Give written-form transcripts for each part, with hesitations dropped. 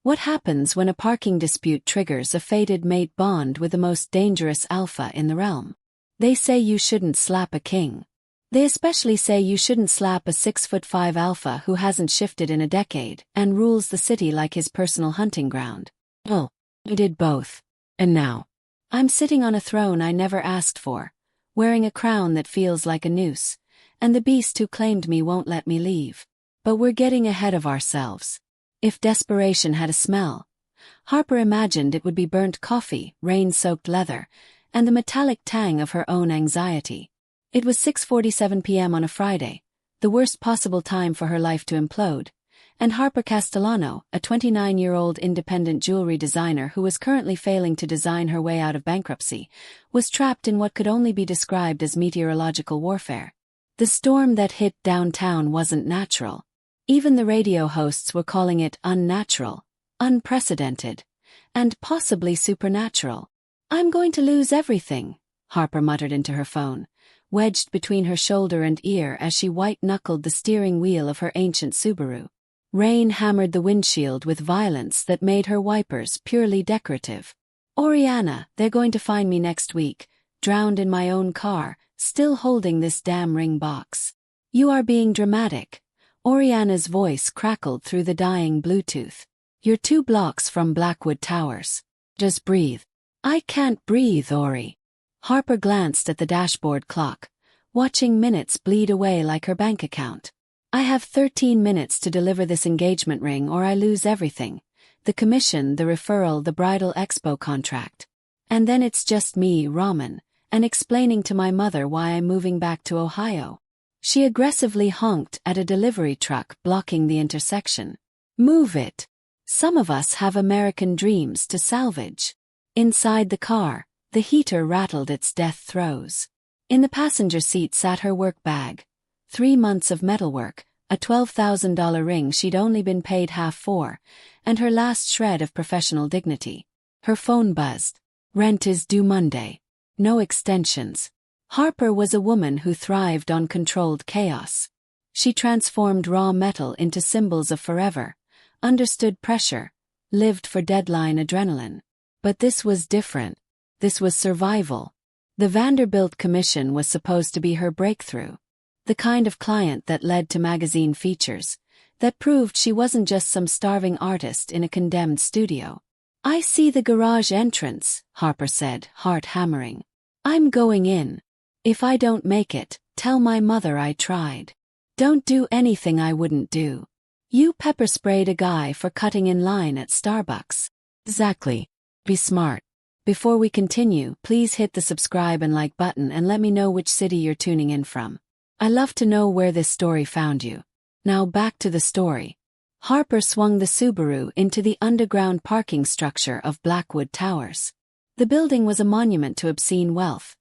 What happens when a parking dispute triggers a fated mate bond with the most dangerous alpha in the realm? They say you shouldn't slap a king. They especially say you shouldn't slap a 6'5" alpha who hasn't shifted in a decade and rules the city like his personal hunting ground. Well, I did both. And now, I'm sitting on a throne I never asked for, wearing a crown that feels like a noose, and the beast who claimed me won't let me leave. But we're getting ahead of ourselves. If desperation had a smell, Harper imagined it would be burnt coffee, rain-soaked leather, and the metallic tang of her own anxiety. It was 6:47 p.m. on a Friday, the worst possible time for her life to implode, and Harper Castellano, a 29-year-old independent jewelry designer who was currently failing to design her way out of bankruptcy, was trapped in what could only be described as meteorological warfare. The storm that hit downtown wasn't natural. Even the radio hosts were calling it unnatural, unprecedented, and possibly supernatural. "I'm going to lose everything," Harper muttered into her phone, wedged between her shoulder and ear as she white-knuckled the steering wheel of her ancient Subaru. Rain hammered the windshield with violence that made her wipers purely decorative. "Oriana, they're going to find me next week, drowned in my own car, still holding this damn ring box." "You are being dramatic." Oriana's voice crackled through the dying Bluetooth. "You're 2 blocks from Blackwood Towers. Just breathe." "I can't breathe, Ori." Harper glanced at the dashboard clock, watching minutes bleed away like her bank account. "I have 13 minutes to deliver this engagement ring or I lose everything. The commission, the referral, the bridal expo contract. And then it's just me, Ramen, and explaining to my mother why I'm moving back to Ohio." She aggressively honked at a delivery truck blocking the intersection. "Move it. Some of us have American dreams to salvage." Inside the car, the heater rattled its death throes. In the passenger seat sat her work bag. 3 months of metalwork, a $12,000 ring she'd only been paid half for, and her last shred of professional dignity. Her phone buzzed. "Rent is due Monday. No extensions." Harper was a woman who thrived on controlled chaos. She transformed raw metal into symbols of forever, understood pressure, lived for deadline adrenaline. But this was different. This was survival. The Vanderbilt Commission was supposed to be her breakthrough. The kind of client that led to magazine features, that proved she wasn't just some starving artist in a condemned studio. "I see the garage entrance," Harper said, heart hammering. "I'm going in. If I don't make it, tell my mother I tried. Don't do anything I wouldn't do." "You pepper sprayed a guy for cutting in line at Starbucks." "Exactly. Be smart." Before we continue, please hit the subscribe and like button and let me know which city you're tuning in from. I love to know where this story found you. Now back to the story. Harper swung the Subaru into the underground parking structure of Blackwood Towers. The building was a monument to obscene wealth.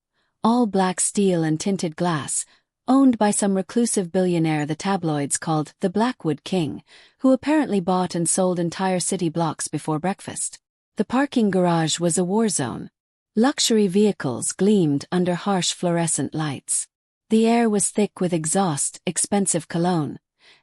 All black steel and tinted glass, owned by some reclusive billionaire the tabloids called the Blackwood King, who apparently bought and sold entire city blocks before breakfast. The parking garage was a war zone. Luxury vehicles gleamed under harsh fluorescent lights. The air was thick with exhaust, expensive cologne,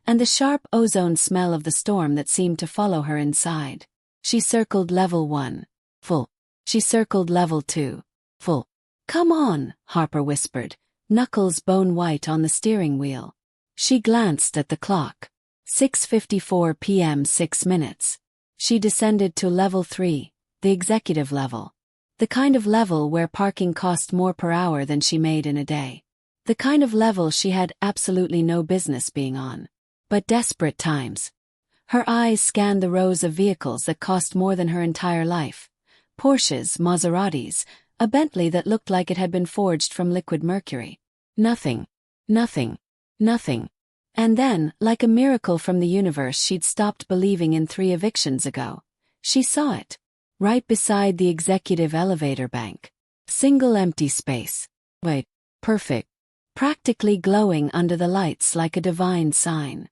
and the sharp ozone smell of the storm that seemed to follow her inside. She circled level 1. Full. She circled level 2. Full. "Come on," Harper whispered, knuckles bone white on the steering wheel. She glanced at the clock. 6:54 p.m. 6 minutes. She descended to level 3, the executive level. The kind of level where parking cost more per hour than she made in a day. The kind of level she had absolutely no business being on. But desperate times. Her eyes scanned the rows of vehicles that cost more than her entire life. Porsches, Maseratis, a Bentley that looked like it had been forged from liquid mercury. Nothing. Nothing. Nothing. And then, like a miracle from the universe she'd stopped believing in 3 evictions ago, she saw it. Right beside the executive elevator bank. Single empty space. Wait. Perfect. Practically glowing under the lights like a divine sign.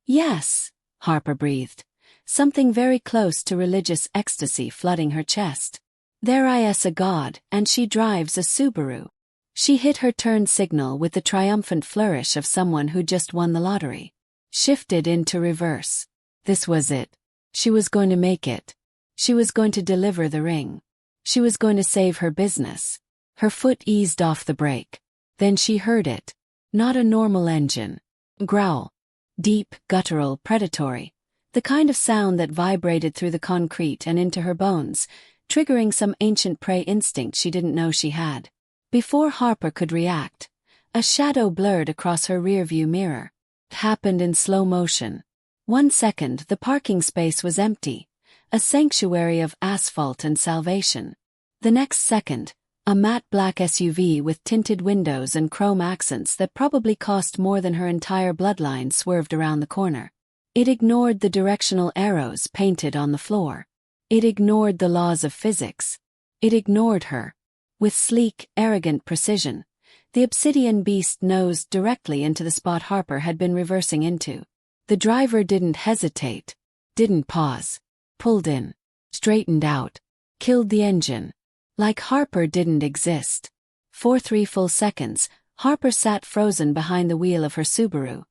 "Yes," Harper breathed, something very close to religious ecstasy flooding her chest. "There is a God, and she drives a Subaru." She hit her turn signal with the triumphant flourish of someone who just won the lottery. Shifted into reverse. This was it. She was going to make it. She was going to deliver the ring. She was going to save her business. Her foot eased off the brake. Then she heard it. Not a normal engine. Growl. Deep, guttural, predatory. The kind of sound that vibrated through the concrete and into her bones, triggering some ancient prey instinct she didn't know she had. Before Harper could react, a shadow blurred across her rearview mirror. It happened in slow motion. 1 second, the parking space was empty, a sanctuary of asphalt and salvation. The next second, a matte black SUV with tinted windows and chrome accents that probably cost more than her entire bloodline swerved around the corner. It ignored the directional arrows painted on the floor. It ignored the laws of physics. It ignored her. With sleek, arrogant precision, the obsidian beast nosed directly into the spot Harper had been reversing into. The driver didn't hesitate, didn't pause, pulled in, straightened out, killed the engine. Like Harper didn't exist. For 3 full seconds, Harper sat frozen behind the wheel of her Subaru,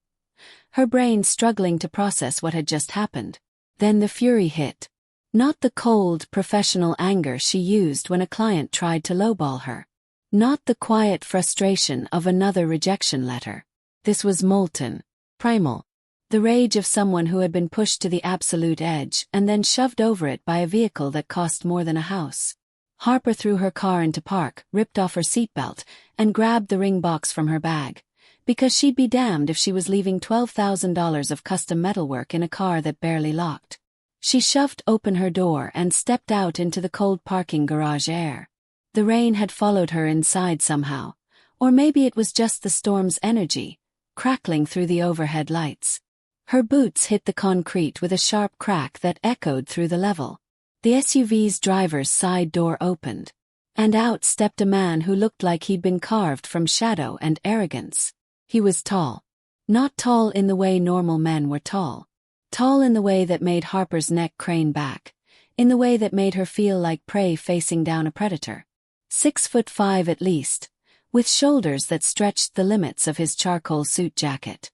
her brain struggling to process what had just happened. Then the fury hit. Not the cold, professional anger she used when a client tried to lowball her. Not the quiet frustration of another rejection letter. This was molten, primal. The rage of someone who had been pushed to the absolute edge and then shoved over it by a vehicle that cost more than a house. Harper threw her car into park, ripped off her seatbelt, and grabbed the ring box from her bag. Because she'd be damned if she was leaving $12,000 of custom metalwork in a car that barely locked. She shoved open her door and stepped out into the cold parking garage air. The rain had followed her inside somehow, or maybe it was just the storm's energy, crackling through the overhead lights. Her boots hit the concrete with a sharp crack that echoed through the level. The SUV's driver's side door opened, and out stepped a man who looked like he'd been carved from shadow and arrogance. He was tall. Not tall in the way normal men were tall. Tall in the way that made Harper's neck crane back, in the way that made her feel like prey facing down a predator. 6'5" at least, with shoulders that stretched the limits of his charcoal suit jacket.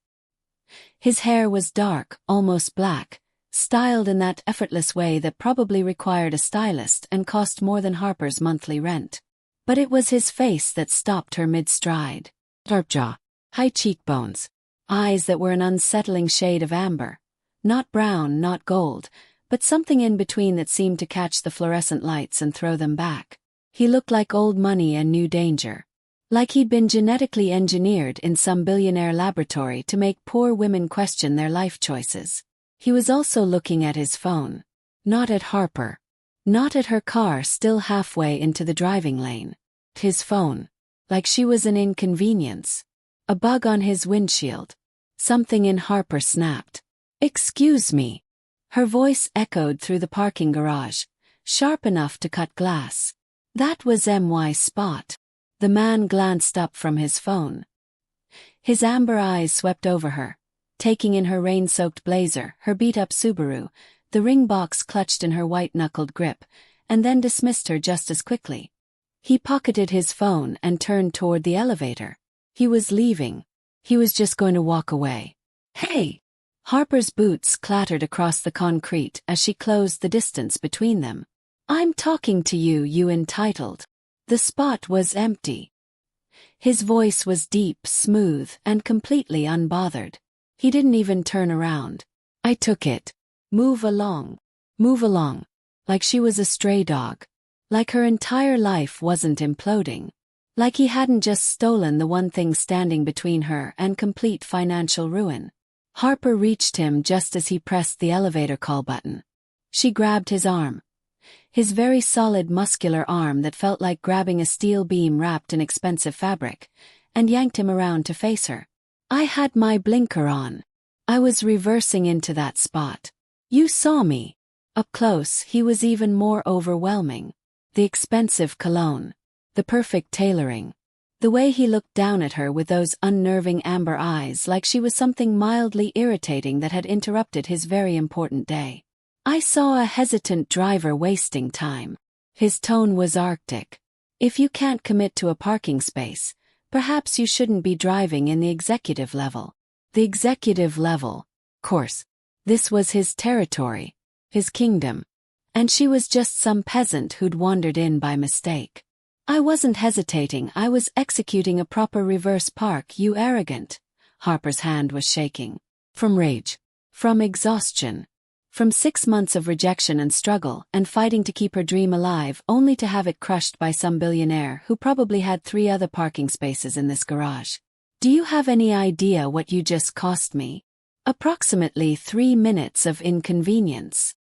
His hair was dark, almost black, styled in that effortless way that probably required a stylist and cost more than Harper's monthly rent. But it was his face that stopped her mid-stride. Sharp jaw, high cheekbones, eyes that were an unsettling shade of amber. Not brown, not gold, but something in between that seemed to catch the fluorescent lights and throw them back. He looked like old money and new danger. Like he'd been genetically engineered in some billionaire laboratory to make poor women question their life choices. He was also looking at his phone. Not at Harper. Not at her car still halfway into the driving lane. His phone. Like she was an inconvenience. A bug on his windshield. Something in Harper snapped. "Excuse me." Her voice echoed through the parking garage, sharp enough to cut glass. That was M.Y. Spot. The man glanced up from his phone. His amber eyes swept over her, taking in her rain-soaked blazer, her beat-up Subaru, the ring box clutched in her white-knuckled grip, and then dismissed her just as quickly. He pocketed his phone and turned toward the elevator. He was leaving. He was just going to walk away. "Hey!" Harper's boots clattered across the concrete as she closed the distance between them. "I'm talking to you, you entitled." The spot was empty. His voice was deep, smooth, and completely unbothered. He didn't even turn around. "I took it. Move along. Move along." Like she was a stray dog. Like her entire life wasn't imploding. Like he hadn't just stolen the one thing standing between her and complete financial ruin. Harper reached him just as he pressed the elevator call button. She grabbed his arm. His very solid muscular arm that felt like grabbing a steel beam wrapped in expensive fabric, and yanked him around to face her. "I had my blinker on. I was reversing into that spot. You saw me." Up close, he was even more overwhelming. The expensive cologne. The perfect tailoring. The way he looked down at her with those unnerving amber eyes like she was something mildly irritating that had interrupted his very important day. "I saw a hesitant driver wasting time." His tone was arctic. "If you can't commit to a parking space, perhaps you shouldn't be driving in the executive level." The executive level. Course. This was his territory. his kingdom. And she was just some peasant who'd wandered in by mistake. I wasn't hesitating, I was executing a proper reverse park, you arrogant. Harper's hand was shaking. From rage. From exhaustion. From 6 months of rejection and struggle and fighting to keep her dream alive, only to have it crushed by some billionaire who probably had 3 other parking spaces in this garage. Do you have any idea what you just cost me? Approximately 3 minutes of inconvenience.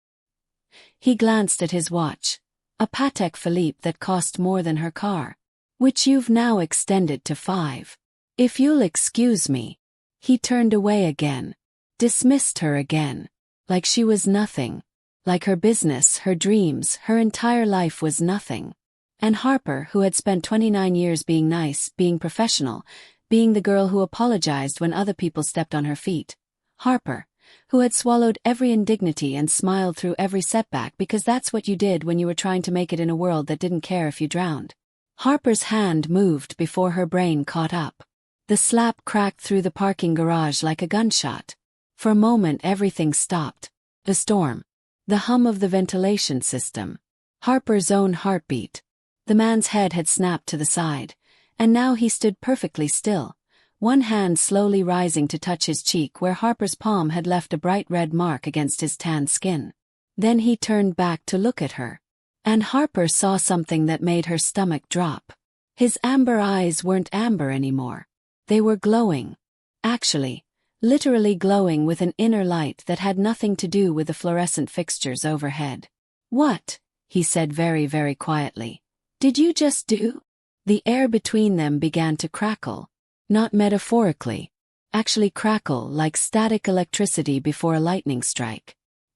He glanced at his watch. A Patek Philippe that cost more than her car. Which you've now extended to 5. If you'll excuse me. He turned away again. Dismissed her again. Like she was nothing. Like her business, her dreams, her entire life was nothing. And Harper, who had spent 29 years being nice, being professional, being the girl who apologized when other people stepped on her feet. Harper, who had swallowed every indignity and smiled through every setback because that's what you did when you were trying to make it in a world that didn't care if you drowned. Harper's hand moved before her brain caught up. The slap cracked through the parking garage like a gunshot. For a moment everything stopped. The storm. The hum of the ventilation system. Harper's own heartbeat. The man's head had snapped to the side, and now he stood perfectly still, one hand slowly rising to touch his cheek where Harper's palm had left a bright red mark against his tanned skin. Then he turned back to look at her. And Harper saw something that made her stomach drop. His amber eyes weren't amber anymore. They were glowing. Actually, literally glowing with an inner light that had nothing to do with the fluorescent fixtures overhead. "What?" he said very, very quietly. "Did you just do?" The air between them began to crackle. Not metaphorically. Actually crackle like static electricity before a lightning strike.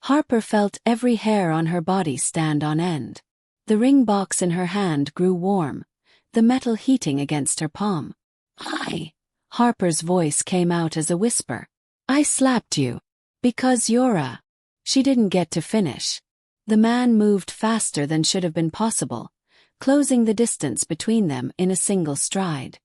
Harper felt every hair on her body stand on end. The ring box in her hand grew warm, the metal heating against her palm. Harper's voice came out as a whisper. "I slapped you. Because you're a..." She didn't get to finish. The man moved faster than should have been possible, closing the distance between them in a single stride.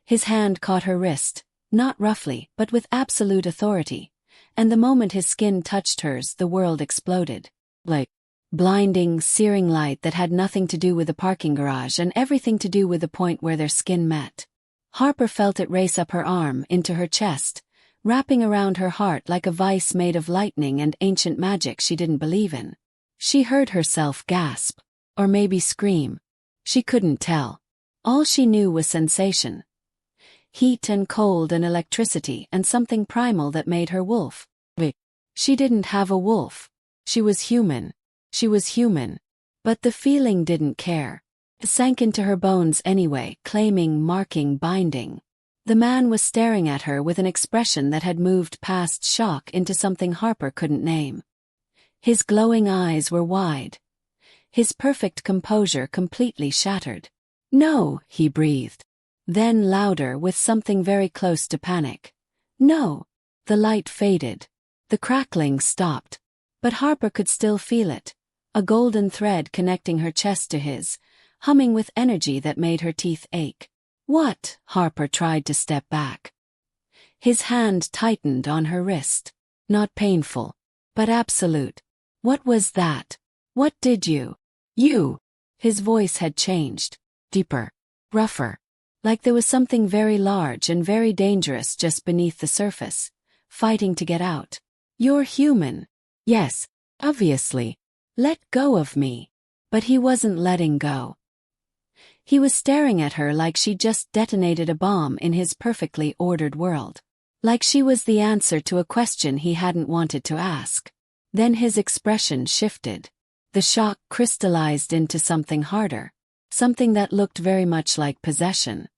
His hand caught her wrist, not roughly, but with absolute authority, and the moment his skin touched hers, the world exploded. Like blinding, searing light that had nothing to do with the parking garage and everything to do with the point where their skin met. Harper felt it race up her arm into her chest, wrapping around her heart like a vice made of lightning and ancient magic she didn't believe in. She heard herself gasp, or maybe scream. She couldn't tell. All she knew was sensation. Heat and cold and electricity and something primal that made her wolf. She didn't have a wolf. She was human. She was human. But the feeling didn't care. It sank into her bones anyway, claiming, marking, binding. The man was staring at her with an expression that had moved past shock into something Harper couldn't name. His glowing eyes were wide. His perfect composure completely shattered. "No," he breathed. Then louder with something very close to panic. "No." The light faded. The crackling stopped. But Harper could still feel it. A golden thread connecting her chest to his, humming with energy that made her teeth ache. "What?" Harper tried to step back. His hand tightened on her wrist. Not painful, but absolute. "What was that? What did you?" "You." His voice had changed. Deeper. Rougher. Like there was something very large and very dangerous just beneath the surface, fighting to get out. "You're human." "Yes, obviously. Let go of me." But he wasn't letting go. He was staring at her like she just detonated a bomb in his perfectly ordered world. Like she was the answer to a question he hadn't wanted to ask. Then his expression shifted. The shock crystallized into something harder. Something that looked very much like possession.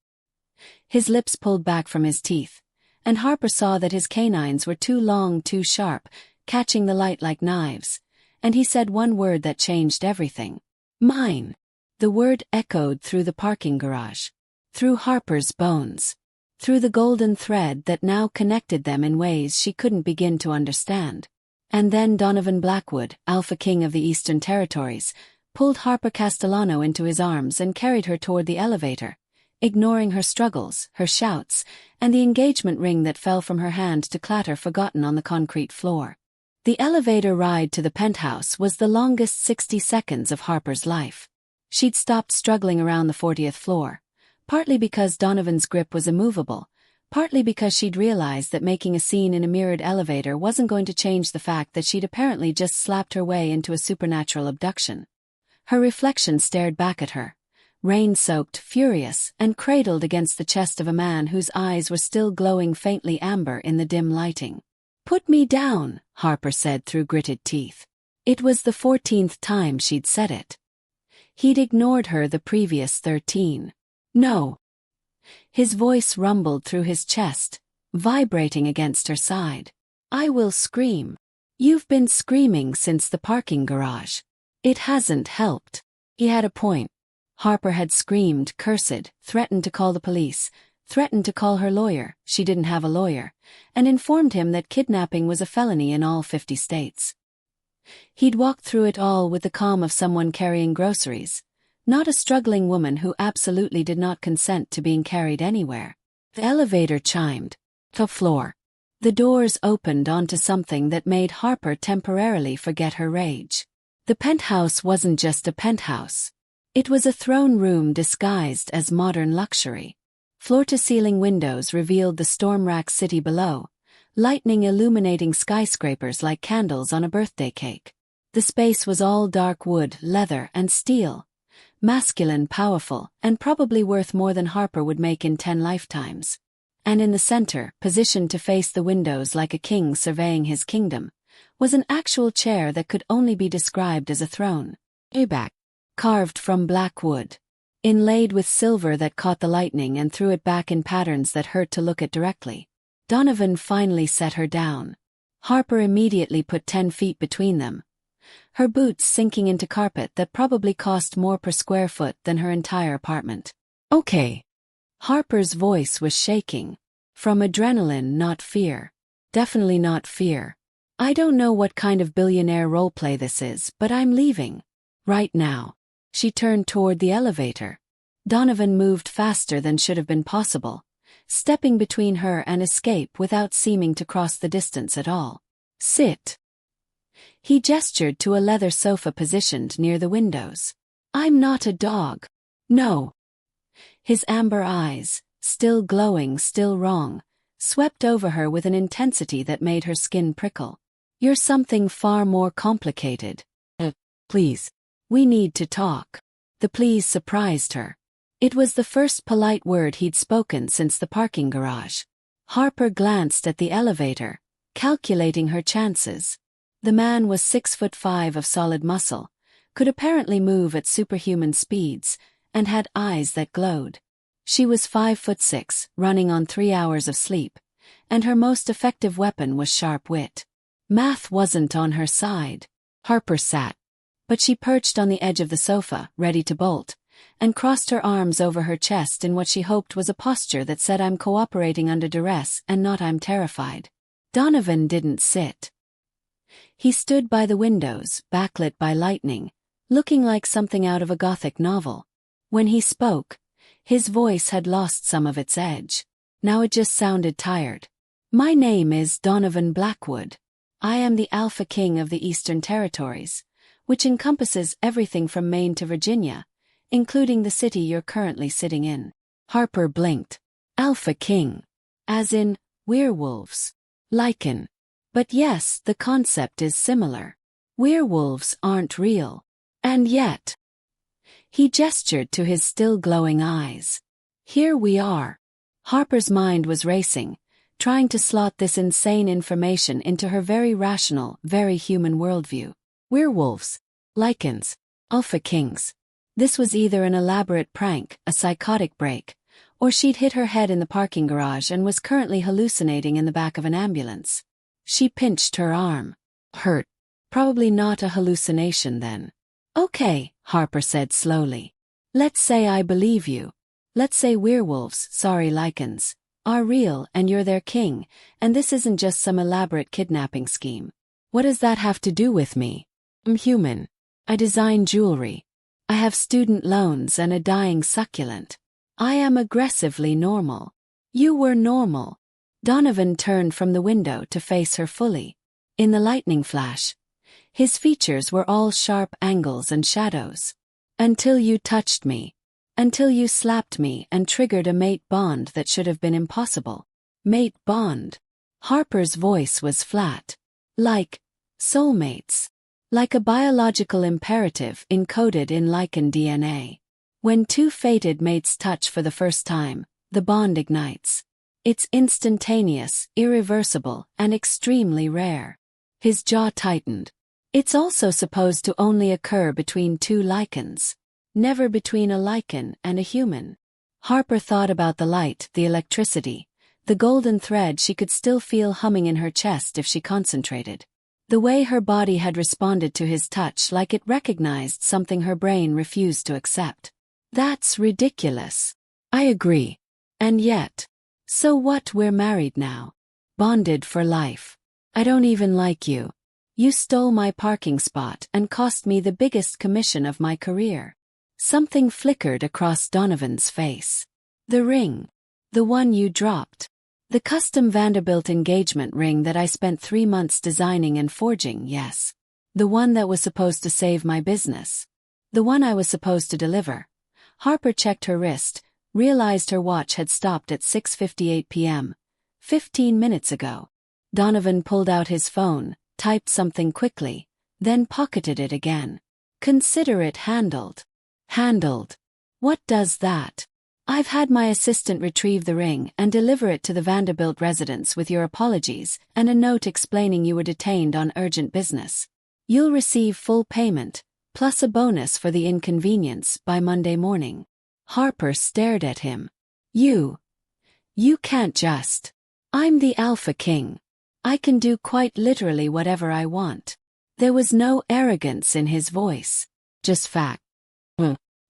His lips pulled back from his teeth, and Harper saw that his canines were too long, too sharp, catching the light like knives, and he said one word that changed everything. "Mine." The word echoed through the parking garage, through Harper's bones, through the golden thread that now connected them in ways she couldn't begin to understand. And then Donovan Blackwood, Alpha King of the Eastern Territories, pulled Harper Castellano into his arms and carried her toward the elevator, ignoring her struggles, her shouts, and the engagement ring that fell from her hand to clatter forgotten on the concrete floor. The elevator ride to the penthouse was the longest 60 seconds of Harper's life. She'd stopped struggling around the 40th floor, partly because Donovan's grip was immovable, partly because she'd realized that making a scene in a mirrored elevator wasn't going to change the fact that she'd apparently just slapped her way into a supernatural abduction. Her reflection stared back at her, rain-soaked, furious, and cradled against the chest of a man whose eyes were still glowing faintly amber in the dim lighting. "Put me down," Harper said through gritted teeth. It was the 14th time she'd said it. He'd ignored her the previous 13. "No." His voice rumbled through his chest, vibrating against her side. "I will scream. You've been screaming since the parking garage. It hasn't helped." He had a point. Harper had screamed, cursed, threatened to call the police, threatened to call her lawyer, she didn't have a lawyer, and informed him that kidnapping was a felony in all 50 states. He'd walked through it all with the calm of someone carrying groceries, not a struggling woman who absolutely did not consent to being carried anywhere. The elevator chimed. Top floor. The doors opened onto something that made Harper temporarily forget her rage. The penthouse wasn't just a penthouse. It was a throne room disguised as modern luxury. Floor-to-ceiling windows revealed the storm-racked city below, lightning illuminating skyscrapers like candles on a birthday cake. The space was all dark wood, leather, and steel, masculine, powerful, and probably worth more than Harper would make in 10 lifetimes. And in the center, positioned to face the windows like a king surveying his kingdom, was an actual chair that could only be described as a throne. Payback. Carved from black wood, inlaid with silver that caught the lightning and threw it back in patterns that hurt to look at directly. Donovan finally set her down. Harper immediately put 10 feet between them, her boots sinking into carpet that probably cost more per square foot than her entire apartment. "Okay." Harper's voice was shaking. From adrenaline, not fear. Definitely not fear. "I don't know what kind of billionaire roleplay this is, but I'm leaving. Right now." She turned toward the elevator. Donovan moved faster than should have been possible, stepping between her and escape without seeming to cross the distance at all. "Sit." He gestured to a leather sofa positioned near the windows. "I'm not a dog. No." His amber eyes, still glowing, still wrong, swept over her with an intensity that made her skin prickle. "You're something far more complicated. Please. We need to talk." The please surprised her. It was the first polite word he'd spoken since the parking garage. Harper glanced at the elevator, calculating her chances. The man was 6'5" of solid muscle, could apparently move at superhuman speeds, and had eyes that glowed. She was 5'6", running on 3 hours of sleep, and her most effective weapon was sharp wit. Math wasn't on her side. Harper sat, but she perched on the edge of the sofa, ready to bolt, and crossed her arms over her chest in what she hoped was a posture that said "I'm cooperating under duress" and not "I'm terrified." Donovan didn't sit. He stood by the windows, backlit by lightning, looking like something out of a Gothic novel. When he spoke, his voice had lost some of its edge. Now it just sounded tired. "My name is Donovan Blackwood. I am the Alpha King of the Eastern Territories, which encompasses everything from Maine to Virginia, including the city you're currently sitting in." Harper blinked. "Alpha King. As in, werewolves. Lycan. But yes, the concept is similar. Werewolves aren't real. And yet." He gestured to his still glowing eyes. "Here we are." Harper's mind was racing, trying to slot this insane information into her very rational, very human worldview. Werewolves, Lycans, Alpha Kings. This was either an elaborate prank, a psychotic break, or she'd hit her head in the parking garage and was currently hallucinating in the back of an ambulance. She pinched her arm. "Hurt. Probably not a hallucination then." "Okay," Harper said slowly. "Let's say I believe you. Let's say werewolves, sorry Lycans, are real and you're their king, and this isn't just some elaborate kidnapping scheme. What does that have to do with me? I'm human. I design jewelry. I have student loans and a dying succulent. I am aggressively normal. You were normal." Donovan turned from the window to face her fully. In the lightning flash, his features were all sharp angles and shadows. Until you touched me. Until you slapped me and triggered a mate bond that should have been impossible. Mate bond. Harper's voice was flat. Like soulmates. Like a biological imperative encoded in lichen DNA. When two fated mates touch for the first time, the bond ignites. It's instantaneous, irreversible, and extremely rare. His jaw tightened. It's also supposed to only occur between two lichens. Never between a lichen and a human. Harper thought about the light, the electricity, the golden thread she could still feel humming in her chest if she concentrated. The way her body had responded to his touch, like it recognized something her brain refused to accept. That's ridiculous. I agree. And yet. So what, we're married now. Bonded for life. I don't even like you. You stole my parking spot and cost me the biggest commission of my career. Something flickered across Donovan's face. The ring. The one you dropped. The custom Vanderbilt engagement ring that I spent 3 months designing and forging, yes. The one that was supposed to save my business. The one I was supposed to deliver. Harper checked her wrist, realized her watch had stopped at 6:58 p.m. 15 minutes ago. Donovan pulled out his phone, typed something quickly, then pocketed it again. Consider it handled. Handled. What does that? I've had my assistant retrieve the ring and deliver it to the Vanderbilt residence with your apologies and a note explaining you were detained on urgent business. You'll receive full payment, plus a bonus for the inconvenience, by Monday morning. Harper stared at him. You can't just. I'm the Alpha King. I can do quite literally whatever I want. There was no arrogance in his voice. Just fact.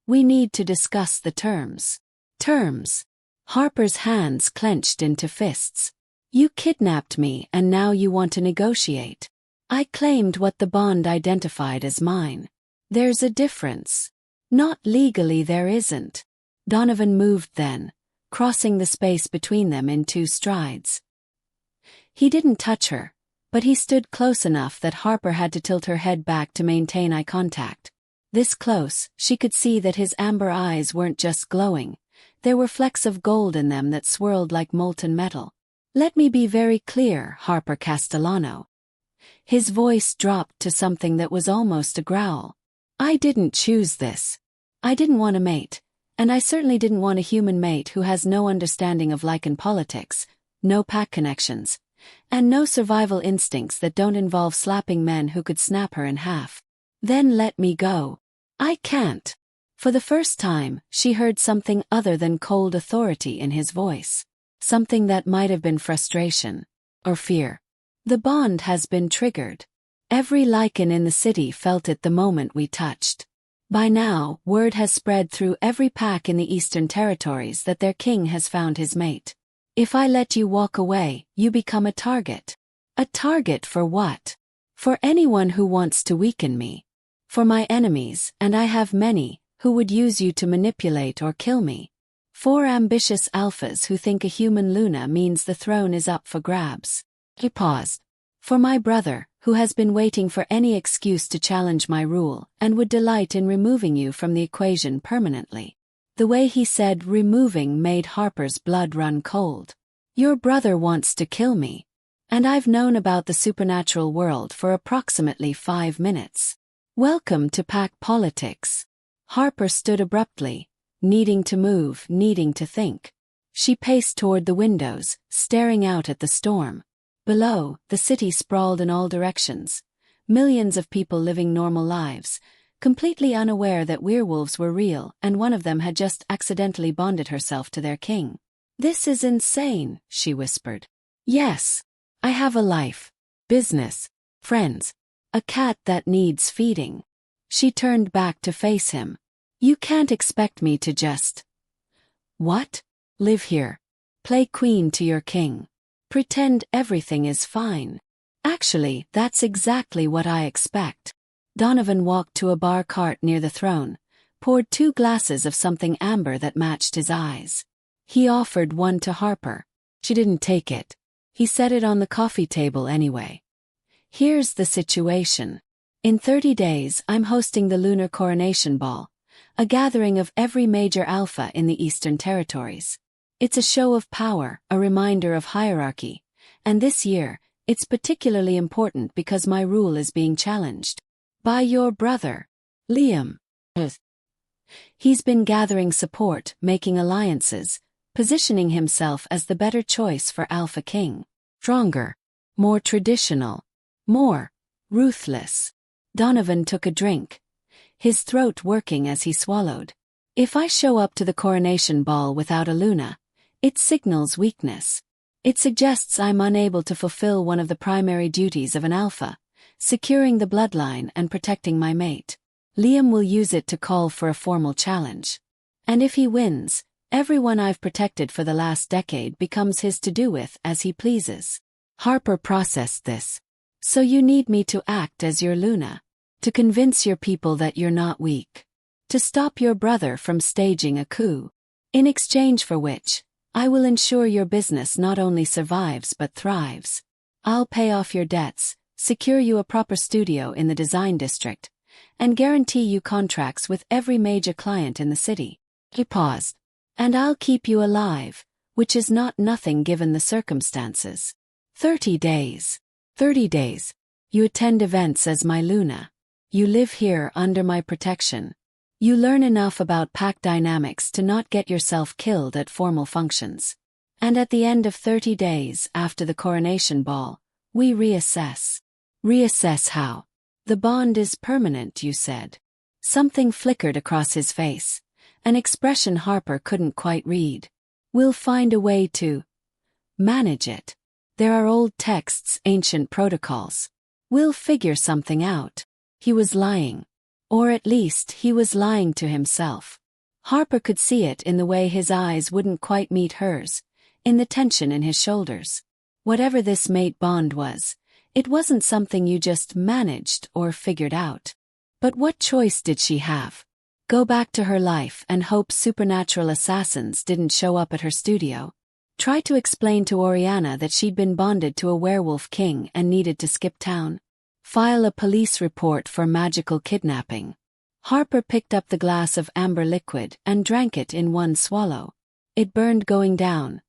We need to discuss the terms. Terms. Harper's hands clenched into fists. You kidnapped me and now you want to negotiate. I claimed what the bond identified as mine. There's a difference. Not legally, there isn't. Donovan moved then, crossing the space between them in 2 strides. He didn't touch her, but he stood close enough that Harper had to tilt her head back to maintain eye contact. This close, she could see that his amber eyes weren't just glowing. There were flecks of gold in them that swirled like molten metal. Let me be very clear, Harper Castellano. His voice dropped to something that was almost a growl. I didn't choose this. I didn't want a mate, and I certainly didn't want a human mate who has no understanding of lichen politics, no pack connections, and no survival instincts that don't involve slapping men who could snap her in half. Then let me go. I can't. For the first time, she heard something other than cold authority in his voice. Something that might have been frustration. Or fear. The bond has been triggered. Every lichen in the city felt it the moment we touched. By now, word has spread through every pack in the Eastern Territories that their king has found his mate. If I let you walk away, you become a target. A target for what? For anyone who wants to weaken me. For my enemies, and I have many, who would use you to manipulate or kill me. 4 ambitious alphas who think a human Luna means the throne is up for grabs. He paused. For my brother, who has been waiting for any excuse to challenge my rule and would delight in removing you from the equation permanently. The way he said removing made Harper's blood run cold. Your brother wants to kill me. And I've known about the supernatural world for approximately 5 minutes. Welcome to pack politics. Harper stood abruptly, needing to move, needing to think. She paced toward the windows, staring out at the storm. Below, the city sprawled in all directions. Millions of people living normal lives, completely unaware that werewolves were real and one of them had just accidentally bonded herself to their king. This is insane, she whispered. Yes. I have a life, business, friends, a cat that needs feeding. She turned back to face him. You can't expect me to just... What? Live here. Play queen to your king. Pretend everything is fine. Actually, that's exactly what I expect. Donovan walked to a bar cart near the throne, poured 2 glasses of something amber that matched his eyes. He offered one to Harper. She didn't take it. He set it on the coffee table anyway. Here's the situation. In 30 days, I'm hosting the Lunar Coronation Ball, a gathering of every major alpha in the Eastern Territories. It's a show of power, a reminder of hierarchy, and this year, it's particularly important because my rule is being challenged by your brother, Liam. He's been gathering support, making alliances, positioning himself as the better choice for Alpha King. Stronger, more traditional, more ruthless. Donovan took a drink, his throat working as he swallowed. If I show up to the coronation ball without a Luna, it signals weakness. It suggests I'm unable to fulfill one of the primary duties of an alpha, securing the bloodline and protecting my mate. Liam will use it to call for a formal challenge. And if he wins, everyone I've protected for the last decade becomes his to do with as he pleases. Harper processed this. So you need me to act as your Luna, to convince your people that you're not weak, to stop your brother from staging a coup, in exchange for which, I will ensure your business not only survives but thrives. I'll pay off your debts, secure you a proper studio in the design district, and guarantee you contracts with every major client in the city. He paused. And I'll keep you alive, which is not nothing given the circumstances. 30 days. 30 days. You attend events as my Luna. You live here under my protection. You learn enough about pack dynamics to not get yourself killed at formal functions. And at the end of 30 days after the coronation ball, we reassess. Reassess how? The bond is permanent, you said. Something flickered across his face, an expression Harper couldn't quite read. We'll find a way to manage it. There are old texts, ancient protocols. We'll figure something out. He was lying. Or at least he was lying to himself. Harper could see it in the way his eyes wouldn't quite meet hers, in the tension in his shoulders. Whatever this mate bond was, it wasn't something you just managed or figured out. But what choice did she have? Go back to her life and hope supernatural assassins didn't show up at her studio? Try to explain to Oriana that she'd been bonded to a werewolf king and needed to skip town? File a police report for magical kidnapping? Harper picked up the glass of amber liquid and drank it in one swallow. It burned going down.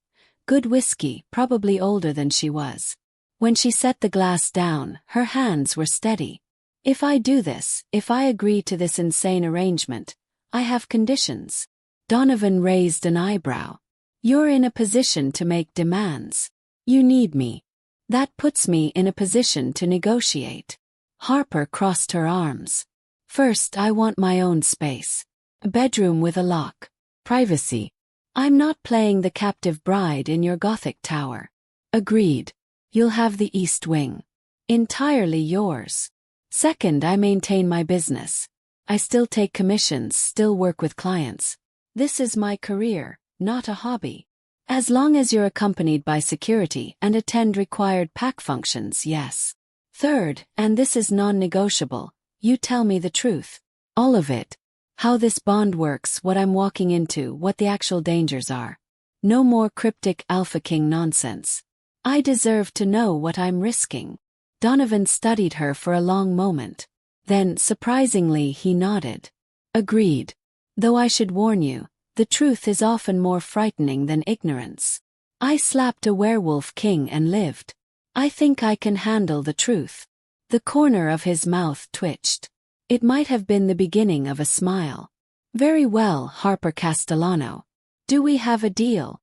Good whiskey, probably older than she was. When she set the glass down, her hands were steady. If I do this, if I agree to this insane arrangement, I have conditions. Donovan raised an eyebrow. You're in a position to make demands. You need me. That puts me in a position to negotiate. Harper crossed her arms. First, I want my own space. A bedroom with a lock. Privacy. I'm not playing the captive bride in your Gothic tower. Agreed. You'll have the East Wing. Entirely yours. Second, I maintain my business. I still take commissions, still work with clients. This is my career, not a hobby. As long as you're accompanied by security and attend required pack functions, yes. Third, and this is non-negotiable, you tell me the truth. All of it. How this bond works, what I'm walking into, what the actual dangers are. No more cryptic Alpha King nonsense. I deserve to know what I'm risking. Donovan studied her for a long moment. Then, surprisingly, he nodded. Agreed. Though I should warn you, the truth is often more frightening than ignorance. I slapped a werewolf king and lived. I think I can handle the truth. The corner of his mouth twitched. It might have been the beginning of a smile. Very well, Harper Castellano. Do we have a deal?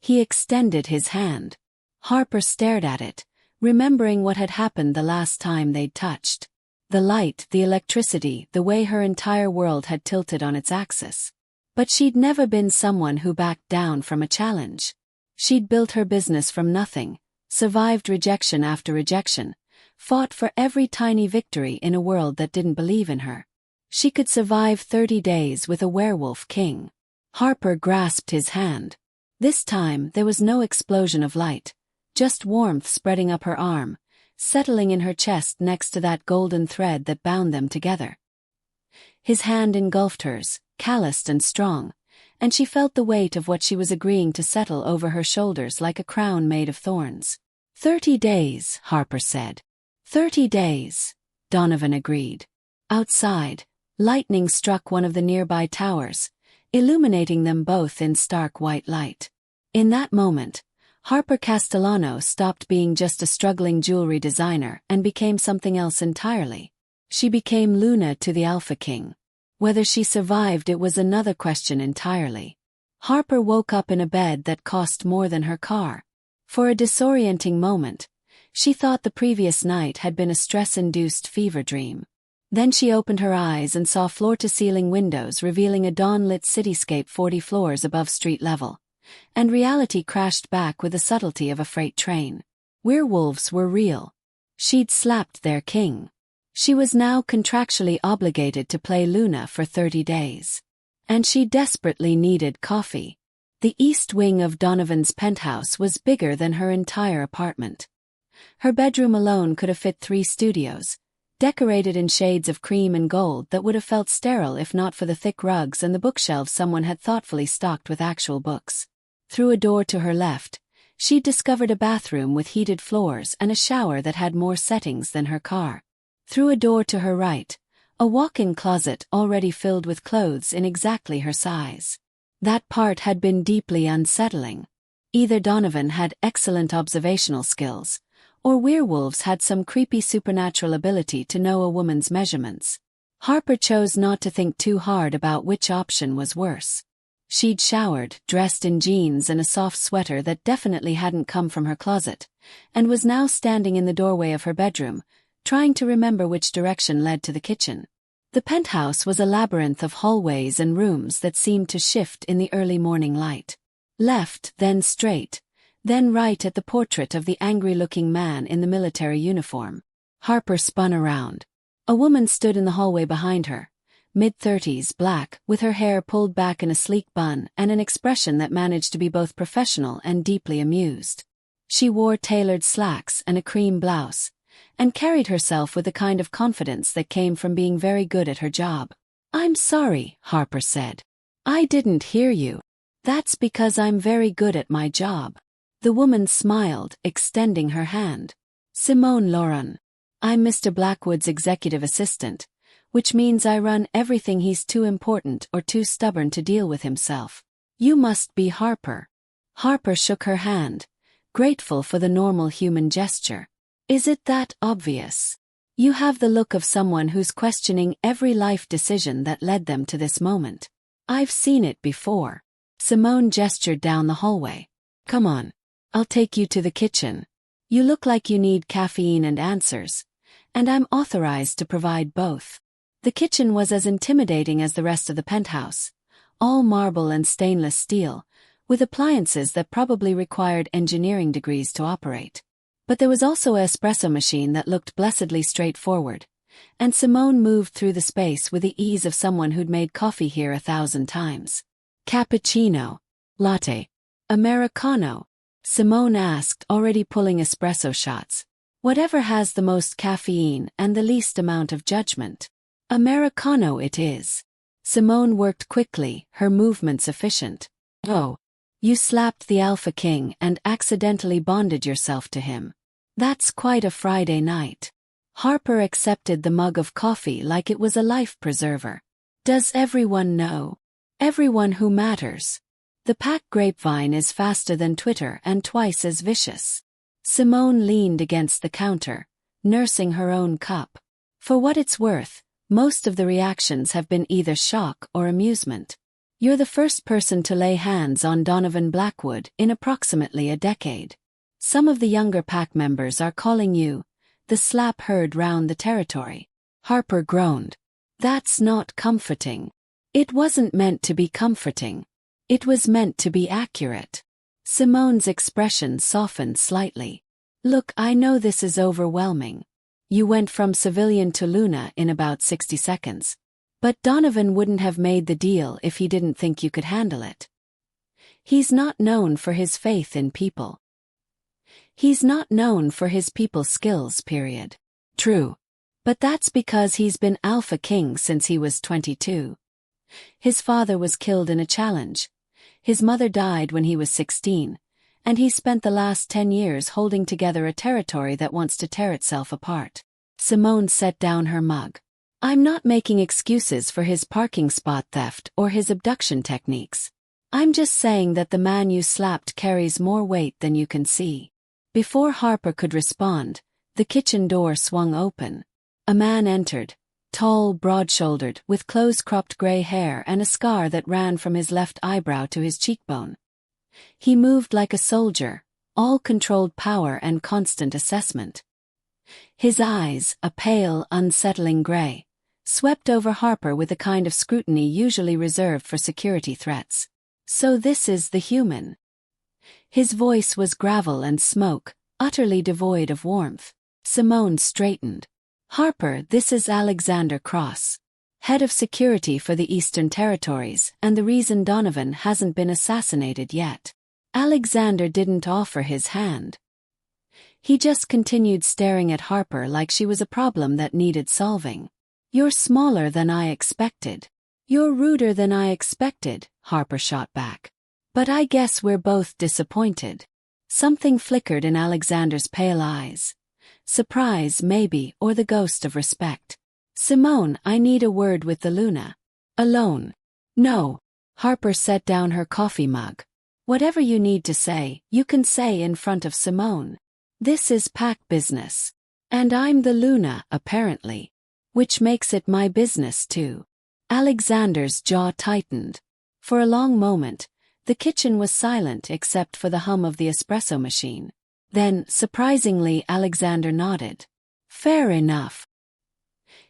He extended his hand. Harper stared at it, remembering what had happened the last time they'd touched. The light, the electricity, the way her entire world had tilted on its axis. But she'd never been someone who backed down from a challenge. She'd built her business from nothing, survived rejection after rejection, fought for every tiny victory in a world that didn't believe in her. She could survive 30 days with a werewolf king. Harper grasped his hand. This time there was no explosion of light, just warmth spreading up her arm, settling in her chest next to that golden thread that bound them together. His hand engulfed hers, calloused and strong, and she felt the weight of what she was agreeing to settle over her shoulders like a crown made of thorns. 30 days, Harper said. 30 days, Donovan agreed. Outside, lightning struck one of the nearby towers, illuminating them both in stark white light. In that moment, Harper Castellano stopped being just a struggling jewelry designer and became something else entirely. She became Luna to the Alpha King. Whether she survived, it was another question entirely. Harper woke up in a bed that cost more than her car. For a disorienting moment, she thought the previous night had been a stress-induced fever dream. Then she opened her eyes and saw floor-to-ceiling windows revealing a dawn-lit cityscape 40 floors above street level. And reality crashed back with the subtlety of a freight train. Werewolves were real. She'd slapped their king. She was now contractually obligated to play Luna for 30 days. And she desperately needed coffee. The east wing of Donovan's penthouse was bigger than her entire apartment. Her bedroom alone could have fit 3 studios, decorated in shades of cream and gold that would have felt sterile if not for the thick rugs and the bookshelves someone had thoughtfully stocked with actual books. Through a door to her left, she'd discovered a bathroom with heated floors and a shower that had more settings than her car. Through a door to her right, a walk-in closet already filled with clothes in exactly her size. That part had been deeply unsettling. Either Donovan had excellent observational skills, or werewolves had some creepy supernatural ability to know a woman's measurements. Harper chose not to think too hard about which option was worse. She'd showered, dressed in jeans and a soft sweater that definitely hadn't come from her closet, and was now standing in the doorway of her bedroom, trying to remember which direction led to the kitchen. The penthouse was a labyrinth of hallways and rooms that seemed to shift in the early morning light. Left, then straight, then right at the portrait of the angry-looking man in the military uniform. Harper spun around. A woman stood in the hallway behind her, mid-30s, black, with her hair pulled back in a sleek bun and an expression that managed to be both professional and deeply amused. She wore tailored slacks and a cream blouse, and carried herself with the kind of confidence that came from being very good at her job. "I'm sorry," Harper said. "I didn't hear you." "That's because I'm very good at my job." The woman smiled, extending her hand. "Simone Lauren. I'm Mr. Blackwood's executive assistant, which means I run everything. He's too important or too stubborn to deal with himself. You must be Harper." Harper shook her hand, grateful for the normal human gesture. "Is it that obvious? You have the look of someone who's questioning every life decision that led them to this moment." "I've seen it before." Simone gestured down the hallway. "Come on. I'll take you to the kitchen. You look like you need caffeine and answers, and I'm authorized to provide both." The kitchen was as intimidating as the rest of the penthouse, all marble and stainless steel, with appliances that probably required engineering degrees to operate. But there was also an espresso machine that looked blessedly straightforward, and Simone moved through the space with the ease of someone who'd made coffee here 1,000 times. "Cappuccino, latte, Americano?" Simone asked, already pulling espresso shots. "Whatever has the most caffeine and the least amount of judgment." "Americano it is." Simone worked quickly, her movements efficient. "Oh, you slapped the Alpha King and accidentally bonded yourself to him. That's quite a Friday night." Harper accepted the mug of coffee like it was a life preserver. "Does everyone know? Everyone who matters. The pack grapevine is faster than Twitter and twice as vicious." Simone leaned against the counter, nursing her own cup. "For what it's worth, most of the reactions have been either shock or amusement. You're the first person to lay hands on Donovan Blackwood in approximately a decade. Some of the younger pack members are calling you the slap heard round the territory." Harper groaned. "That's not comforting." "It wasn't meant to be comforting. It was meant to be accurate." Simone's expression softened slightly. "Look, I know this is overwhelming. You went from civilian to Luna in about 60 seconds. But Donovan wouldn't have made the deal if he didn't think you could handle it. He's not known for his faith in people. He's not known for his people skills, period." "True. But that's because he's been Alpha King since he was 22. His father was killed in a challenge. His mother died when he was 16, and he spent the last 10 years holding together a territory that wants to tear itself apart. Simone set down her mug. I'm not making excuses for his parking spot theft or his abduction techniques. I'm just saying that the man you slapped carries more weight than you can see. Before Harper could respond, the kitchen door swung open. A man entered, tall, broad-shouldered, with close-cropped gray hair and a scar that ran from his left eyebrow to his cheekbone. He moved like a soldier, all controlled power and constant assessment. His eyes, a pale, unsettling gray, swept over Harper with the kind of scrutiny usually reserved for security threats. So this is the human. His voice was gravel and smoke, utterly devoid of warmth. Simone straightened. Harper, this is Alexander Cross, head of security for the Eastern Territories, and the reason Donovan hasn't been assassinated yet. Alexander didn't offer his hand. He just continued staring at Harper like she was a problem that needed solving. You're smaller than I expected. You're ruder than I expected, Harper shot back. But I guess we're both disappointed. Something flickered in Alexander's pale eyes. Surprise, maybe, or the ghost of respect. Simone, I need a word with the Luna. Alone. No. Harper set down her coffee mug. Whatever you need to say, you can say in front of Simone. This is pack business. And I'm the Luna, apparently. Which makes it my business too. Alexander's jaw tightened. For a long moment, the kitchen was silent except for the hum of the espresso machine. Then, surprisingly, Alexander nodded. Fair enough.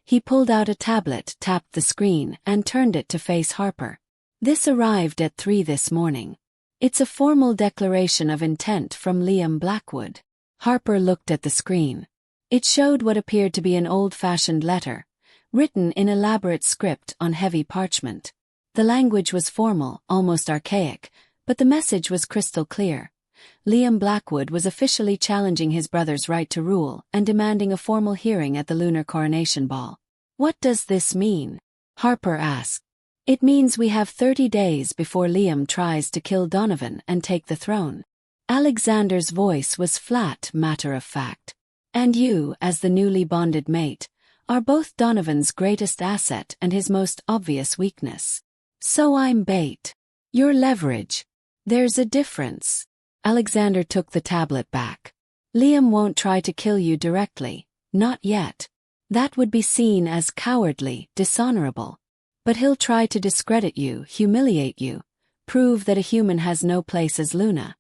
He pulled out a tablet, tapped the screen, and turned it to face Harper. This arrived at 3 this morning. It's a formal declaration of intent from Liam Blackwood. Harper looked at the screen. It showed what appeared to be an old-fashioned letter, written in elaborate script on heavy parchment. The language was formal, almost archaic, but the message was crystal clear. Liam Blackwood was officially challenging his brother's right to rule and demanding a formal hearing at the lunar coronation ball. What does this mean? Harper asked. It means we have 30 days before Liam tries to kill Donovan and take the throne. Alexander's voice was flat, matter-of-fact. And you, as the newly bonded mate, are both Donovan's greatest asset and his most obvious weakness. So I'm bait. You're leverage. There's a difference. Alexander took the tablet back. Liam won't try to kill you directly, not yet. That would be seen as cowardly, dishonorable. But he'll try to discredit you, humiliate you, prove that a human has no place as Luna.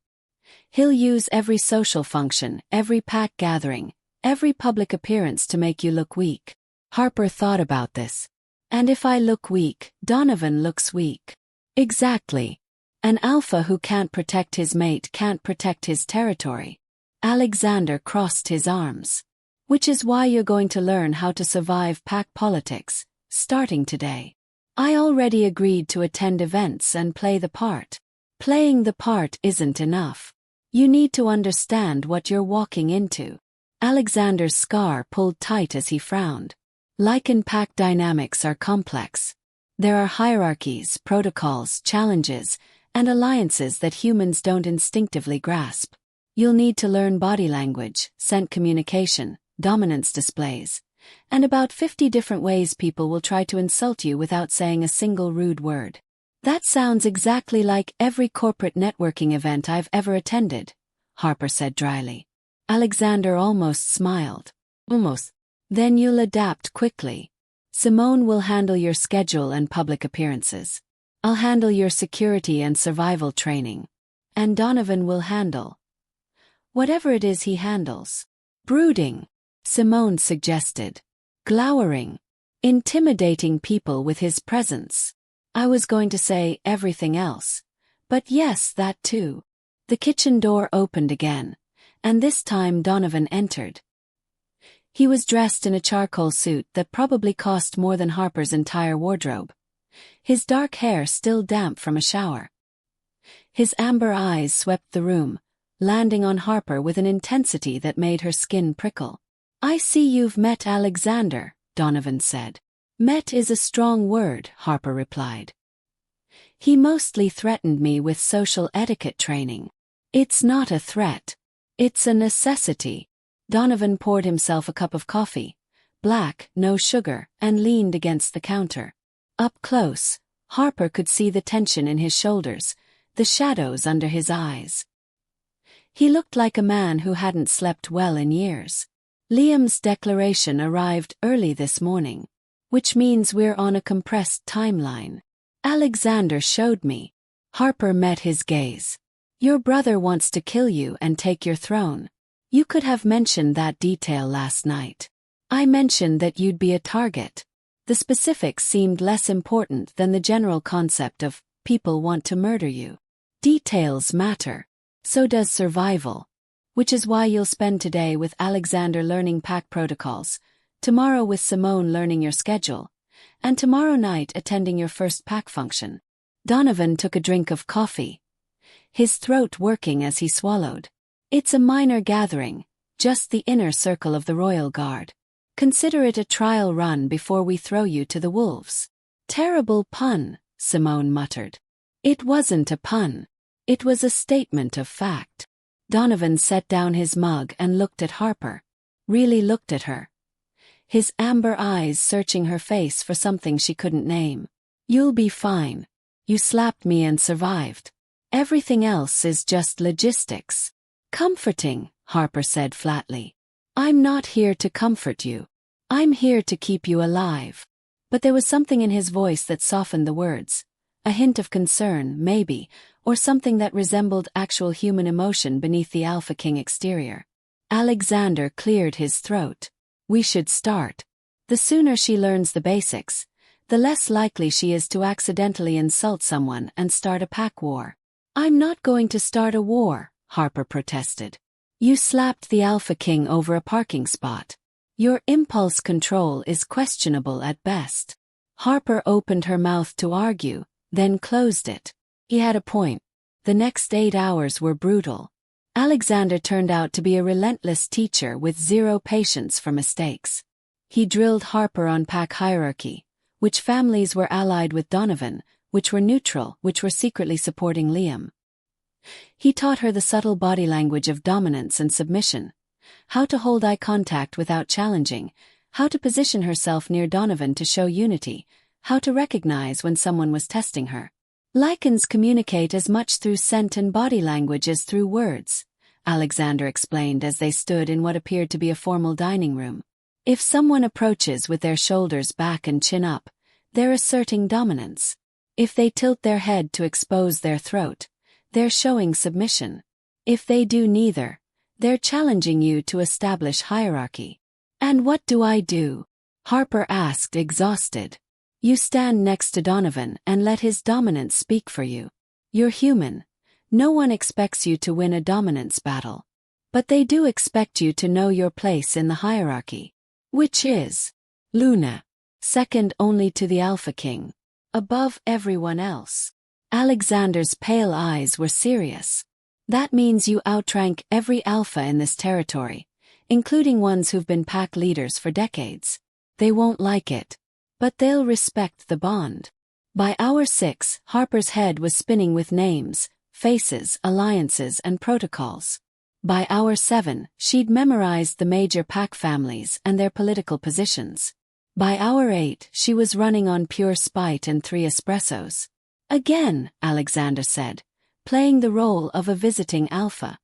He'll use every social function, every pack gathering, every public appearance to make you look weak. Harper thought about this. And if I look weak, Donovan looks weak. Exactly. An alpha who can't protect his mate can't protect his territory. Alexander crossed his arms. Which is why you're going to learn how to survive pack politics, starting today. I already agreed to attend events and play the part. Playing the part isn't enough. You need to understand what you're walking into. Alexander's scar pulled tight as he frowned. Lycan pack dynamics are complex. There are hierarchies, protocols, challenges, and alliances that humans don't instinctively grasp. You'll need to learn body language, scent communication, dominance displays, and about 50 different ways people will try to insult you without saying a single rude word. That sounds exactly like every corporate networking event I've ever attended, Harper said dryly. Alexander almost smiled. Almost. Then you'll adapt quickly. Simone will handle your schedule and public appearances. I'll handle your security and survival training. And Donovan will handle whatever it is he handles. Brooding, Simone suggested. Glowering. Intimidating people with his presence. I was going to say everything else. But yes, that too. The kitchen door opened again, and this time Donovan entered. He was dressed in a charcoal suit that probably cost more than Harper's entire wardrobe. His dark hair still damp from a shower. His amber eyes swept the room, landing on Harper with an intensity that made her skin prickle. I see you've met Alexander, Donovan said. Met is a strong word, Harper replied. He mostly threatened me with social etiquette training. It's not a threat. It's a necessity. Donovan poured himself a cup of coffee, black, no sugar, and leaned against the counter. Up close, Harper could see the tension in his shoulders, the shadows under his eyes. He looked like a man who hadn't slept well in years. Liam's declaration arrived early this morning, which means we're on a compressed timeline. Alexander showed me. Harper met his gaze. Your brother wants to kill you and take your throne. You could have mentioned that detail last night. I mentioned that you'd be a target. The specifics seemed less important than the general concept of, people want to murder you. Details matter. So does survival. Which is why you'll spend today with Alexander learning pack protocols, tomorrow with Simone learning your schedule, and tomorrow night attending your first pack function. Donovan took a drink of coffee, his throat working as he swallowed. It's a minor gathering, just the inner circle of the Royal Guard. Consider it a trial run before we throw you to the wolves. Terrible pun, Simone muttered. It wasn't a pun. It was a statement of fact. Donovan set down his mug and looked at Harper. Really looked at her. His amber eyes searching her face for something she couldn't name. You'll be fine. You slapped me and survived. Everything else is just logistics. Comforting, Harper said flatly. I'm not here to comfort you. I'm here to keep you alive. But there was something in his voice that softened the words. A hint of concern, maybe, or something that resembled actual human emotion beneath the Alpha King exterior. Alexander cleared his throat. We should start. The sooner she learns the basics, the less likely she is to accidentally insult someone and start a pack war. I'm not going to start a war, Harper protested. You slapped the Alpha King over a parking spot. Your impulse control is questionable at best. Harper opened her mouth to argue, then closed it. He had a point. The next 8 hours were brutal. Alexander turned out to be a relentless teacher with zero patience for mistakes. He drilled Harper on pack hierarchy, which families were allied with Donovan, which were neutral, which were secretly supporting Liam. He taught her the subtle body language of dominance and submission, how to hold eye contact without challenging, how to position herself near Donovan to show unity, how to recognize when someone was testing her. Lycans communicate as much through scent and body language as through words, Alexander explained as they stood in what appeared to be a formal dining room. If someone approaches with their shoulders back and chin up, they're asserting dominance. If they tilt their head to expose their throat, they're showing submission. If they do neither, they're challenging you to establish hierarchy. And what do I do? Harper asked, exhausted. You stand next to Donovan and let his dominance speak for you. You're human. No one expects you to win a dominance battle. But they do expect you to know your place in the hierarchy. Which is Luna. Second only to the Alpha King. Above everyone else. Alexander's pale eyes were serious. That means you outrank every alpha in this territory, including ones who've been pack leaders for decades. They won't like it. But they'll respect the bond. By hour 6, Harper's head was spinning with names, faces, alliances, and protocols. By hour 7, she'd memorized the major pack families and their political positions. By hour 8, she was running on pure spite and 3 espressos. Again, Alexander said, playing the role of a visiting alpha.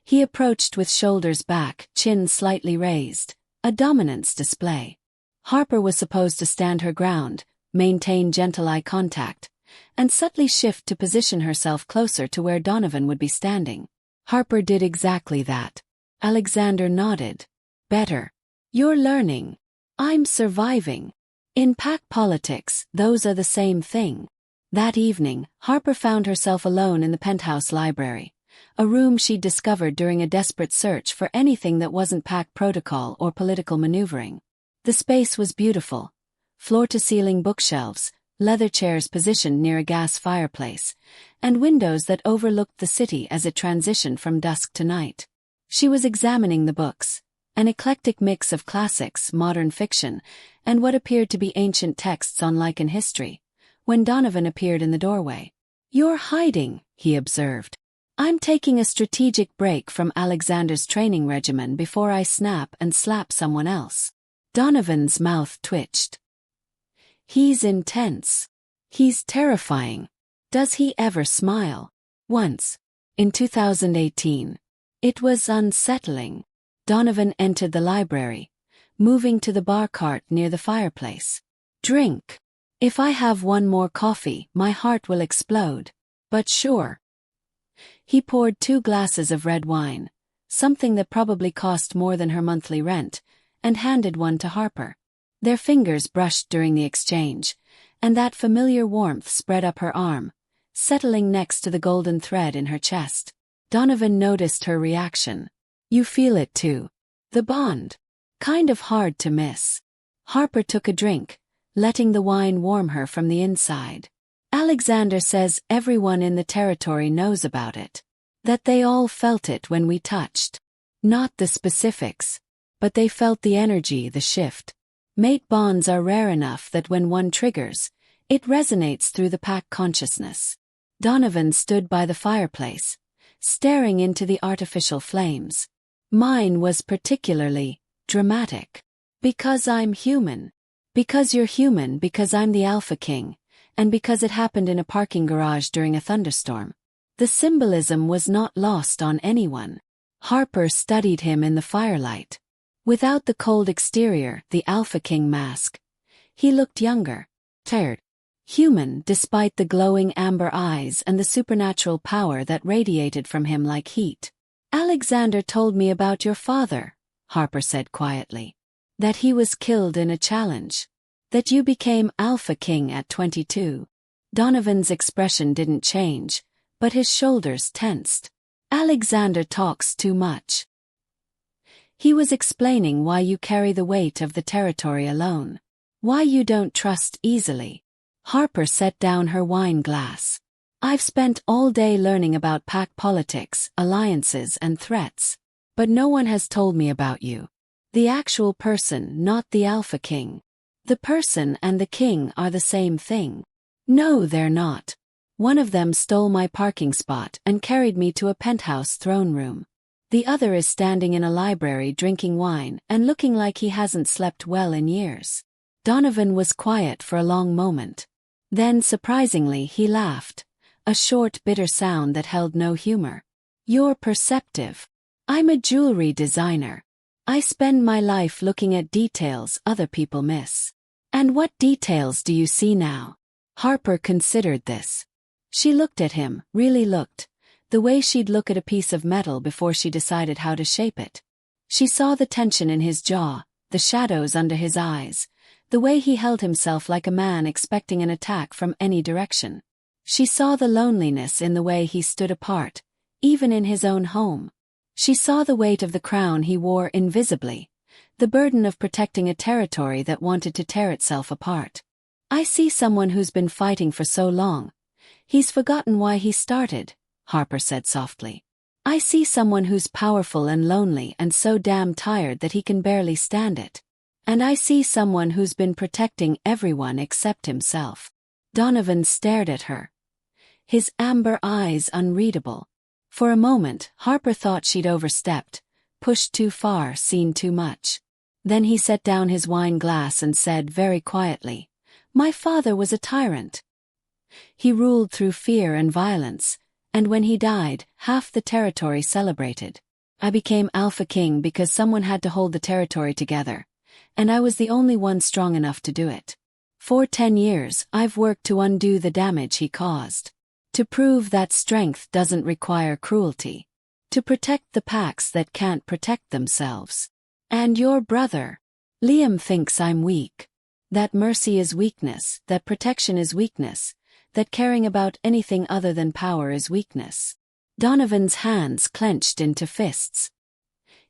He approached with shoulders back, chin slightly raised, a dominance display. Harper was supposed to stand her ground, maintain gentle eye contact, and subtly shift to position herself closer to where Donovan would be standing. Harper did exactly that. Alexander nodded. Better. You're learning. I'm surviving. In pack politics, those are the same thing. That evening, Harper found herself alone in the penthouse library, a room she'd discovered during a desperate search for anything that wasn't pack protocol or political maneuvering. The space was beautiful. Floor-to-ceiling bookshelves, leather chairs positioned near a gas fireplace, and windows that overlooked the city as it transitioned from dusk to night. She was examining the books, an eclectic mix of classics, modern fiction, and what appeared to be ancient texts on Lycan history, when Donovan appeared in the doorway. "You're hiding," he observed. "I'm taking a strategic break from Alexander's training regimen before I snap and slap someone else." Donovan's mouth twitched. He's intense. He's terrifying. Does he ever smile? Once. In 2018. It was unsettling. Donovan entered the library, moving to the bar cart near the fireplace. Drink. If I have one more coffee, my heart will explode. But sure. He poured 2 glasses of red wine, something that probably cost more than her monthly rent, and handed one to Harper. Their fingers brushed during the exchange, and that familiar warmth spread up her arm, settling next to the golden thread in her chest. Donovan noticed her reaction. You feel it too. The bond. Kind of hard to miss. Harper took a drink, letting the wine warm her from the inside. Alexander says everyone in the territory knows about it. That they all felt it when we touched. Not the specifics, but they felt the energy, the shift. Mate bonds are rare enough that when one triggers, it resonates through the pack consciousness. Donovan stood by the fireplace, staring into the artificial flames. Mine was particularly dramatic. Because I'm human. Because you're human, because I'm the Alpha King, and because it happened in a parking garage during a thunderstorm. The symbolism was not lost on anyone. Harper studied him in the firelight. Without the cold exterior, the Alpha King mask, he looked younger, tired, human despite the glowing amber eyes and the supernatural power that radiated from him like heat. Alexander told me about your father, Harper said quietly. That he was killed in a challenge. That you became Alpha King at 22. Donovan's expression didn't change, but his shoulders tensed. Alexander talks too much. He was explaining why you carry the weight of the territory alone. Why you don't trust easily. Harper set down her wine glass. I've spent all day learning about pack politics, alliances and threats. But no one has told me about you. The actual person, not the Alpha King. The person and the king are the same thing. No, they're not. One of them stole my parking spot and carried me to a penthouse throne room. The other is standing in a library drinking wine and looking like he hasn't slept well in years. Donovan was quiet for a long moment. Then, surprisingly, he laughed. A short, bitter sound that held no humor. You're perceptive. I'm a jewelry designer. I spend my life looking at details other people miss. And what details do you see now? Harper considered this. She looked at him, really looked, the way she'd look at a piece of metal before she decided how to shape it. She saw the tension in his jaw, the shadows under his eyes, the way he held himself like a man expecting an attack from any direction. She saw the loneliness in the way he stood apart, even in his own home. She saw the weight of the crown he wore invisibly, the burden of protecting a territory that wanted to tear itself apart. I see someone who's been fighting for so long. He's forgotten why he started, Harper said softly. I see someone who's powerful and lonely and so damn tired that he can barely stand it. And I see someone who's been protecting everyone except himself. Donovan stared at her. His amber eyes unreadable. For a moment, Harper thought she'd overstepped, pushed too far, seen too much. Then he set down his wine glass and said very quietly, My father was a tyrant. He ruled through fear and violence, and when he died, half the territory celebrated. I became Alpha King because someone had to hold the territory together, and I was the only one strong enough to do it. For 10 years, I've worked to undo the damage he caused. To prove that strength doesn't require cruelty. To protect the packs that can't protect themselves. And your brother. Liam thinks I'm weak. That mercy is weakness, that protection is weakness, that caring about anything other than power is weakness. Donovan's hands clenched into fists.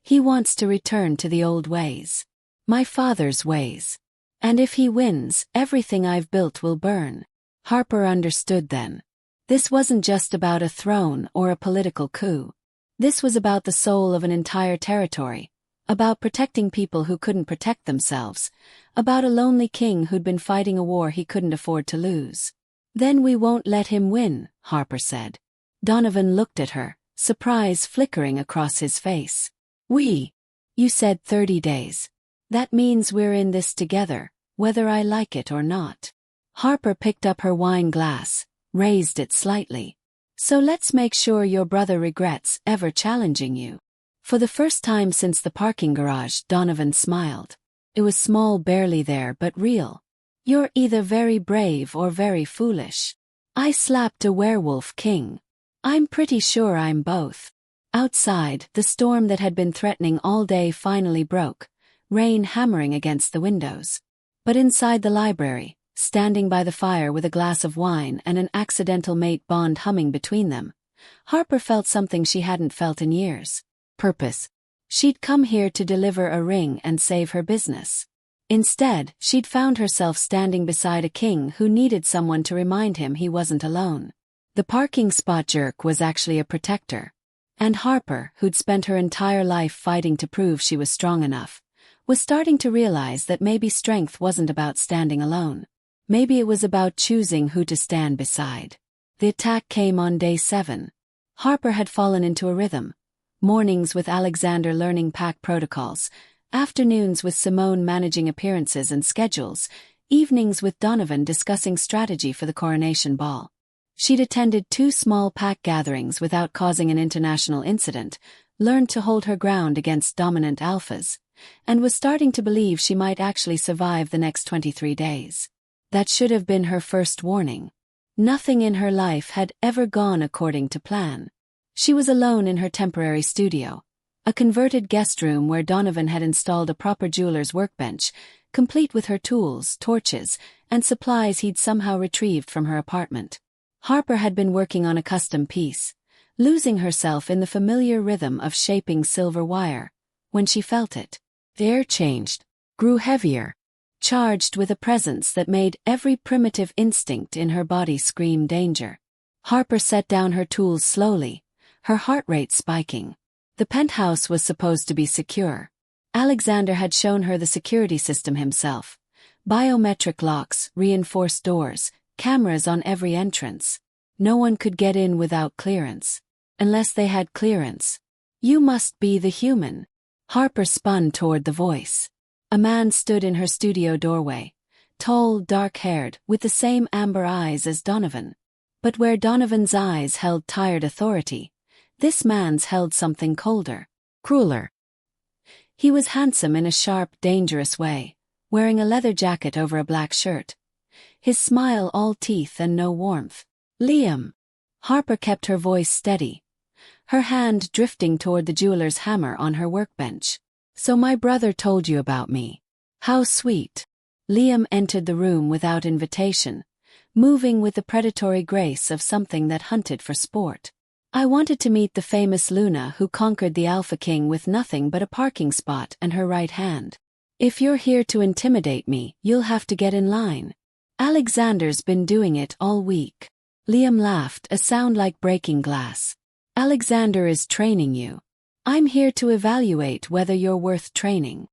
He wants to return to the old ways. My father's ways. And if he wins, everything I've built will burn. Harper understood then. This wasn't just about a throne or a political coup. This was about the soul of an entire territory, about protecting people who couldn't protect themselves, about a lonely king who'd been fighting a war he couldn't afford to lose. Then we won't let him win, Harper said. Donovan looked at her, surprise flickering across his face. We? You said 30 days. That means we're in this together, whether I like it or not. Harper picked up her wine glass, raised it slightly. So let's make sure your brother regrets ever challenging you. For the first time since the parking garage, Donovan smiled. It was small, barely there, but real. You're either very brave or very foolish. I slapped a werewolf king. I'm pretty sure I'm both. Outside, the storm that had been threatening all day finally broke, rain hammering against the windows. But inside the library, standing by the fire with a glass of wine and an accidental mate bond humming between them, Harper felt something she hadn't felt in years. Purpose. She'd come here to deliver a ring and save her business. Instead, she'd found herself standing beside a king who needed someone to remind him he wasn't alone. The parking spot jerk was actually a protector. And Harper, who'd spent her entire life fighting to prove she was strong enough, was starting to realize that maybe strength wasn't about standing alone. Maybe it was about choosing who to stand beside. The attack came on day 7. Harper had fallen into a rhythm. Mornings with Alexander learning pack protocols, afternoons with Simone managing appearances and schedules, evenings with Donovan discussing strategy for the coronation ball. She'd attended 2 small pack gatherings without causing an international incident, learned to hold her ground against dominant alphas, and was starting to believe she might actually survive the next 23 days. That should have been her first warning. Nothing in her life had ever gone according to plan. She was alone in her temporary studio, a converted guest room where Donovan had installed a proper jeweler's workbench, complete with her tools, torches, and supplies he'd somehow retrieved from her apartment. Harper had been working on a custom piece, losing herself in the familiar rhythm of shaping silver wire, when she felt it. The air changed, grew heavier, charged with a presence that made every primitive instinct in her body scream danger. Harper set down her tools slowly, her heart rate spiking. The penthouse was supposed to be secure. Alexander had shown her the security system himself. Biometric locks, reinforced doors, cameras on every entrance. No one could get in without clearance. Unless they had clearance. You must be the human. Harper spun toward the voice. A man stood in her studio doorway, tall, dark-haired, with the same amber eyes as Donovan. But where Donovan's eyes held tired authority, this man's held something colder, crueler. He was handsome in a sharp, dangerous way, wearing a leather jacket over a black shirt. His smile all teeth and no warmth. Liam. Harper kept her voice steady, her hand drifting toward the jeweler's hammer on her workbench. So my brother told you about me. How sweet. Liam entered the room without invitation, moving with the predatory grace of something that hunted for sport. I wanted to meet the famous Luna who conquered the Alpha King with nothing but a parking spot and her right hand. If you're here to intimidate me, you'll have to get in line. Alexander's been doing it all week. Liam laughed, a sound like breaking glass. Alexander is training you. I'm here to evaluate whether you're worth training.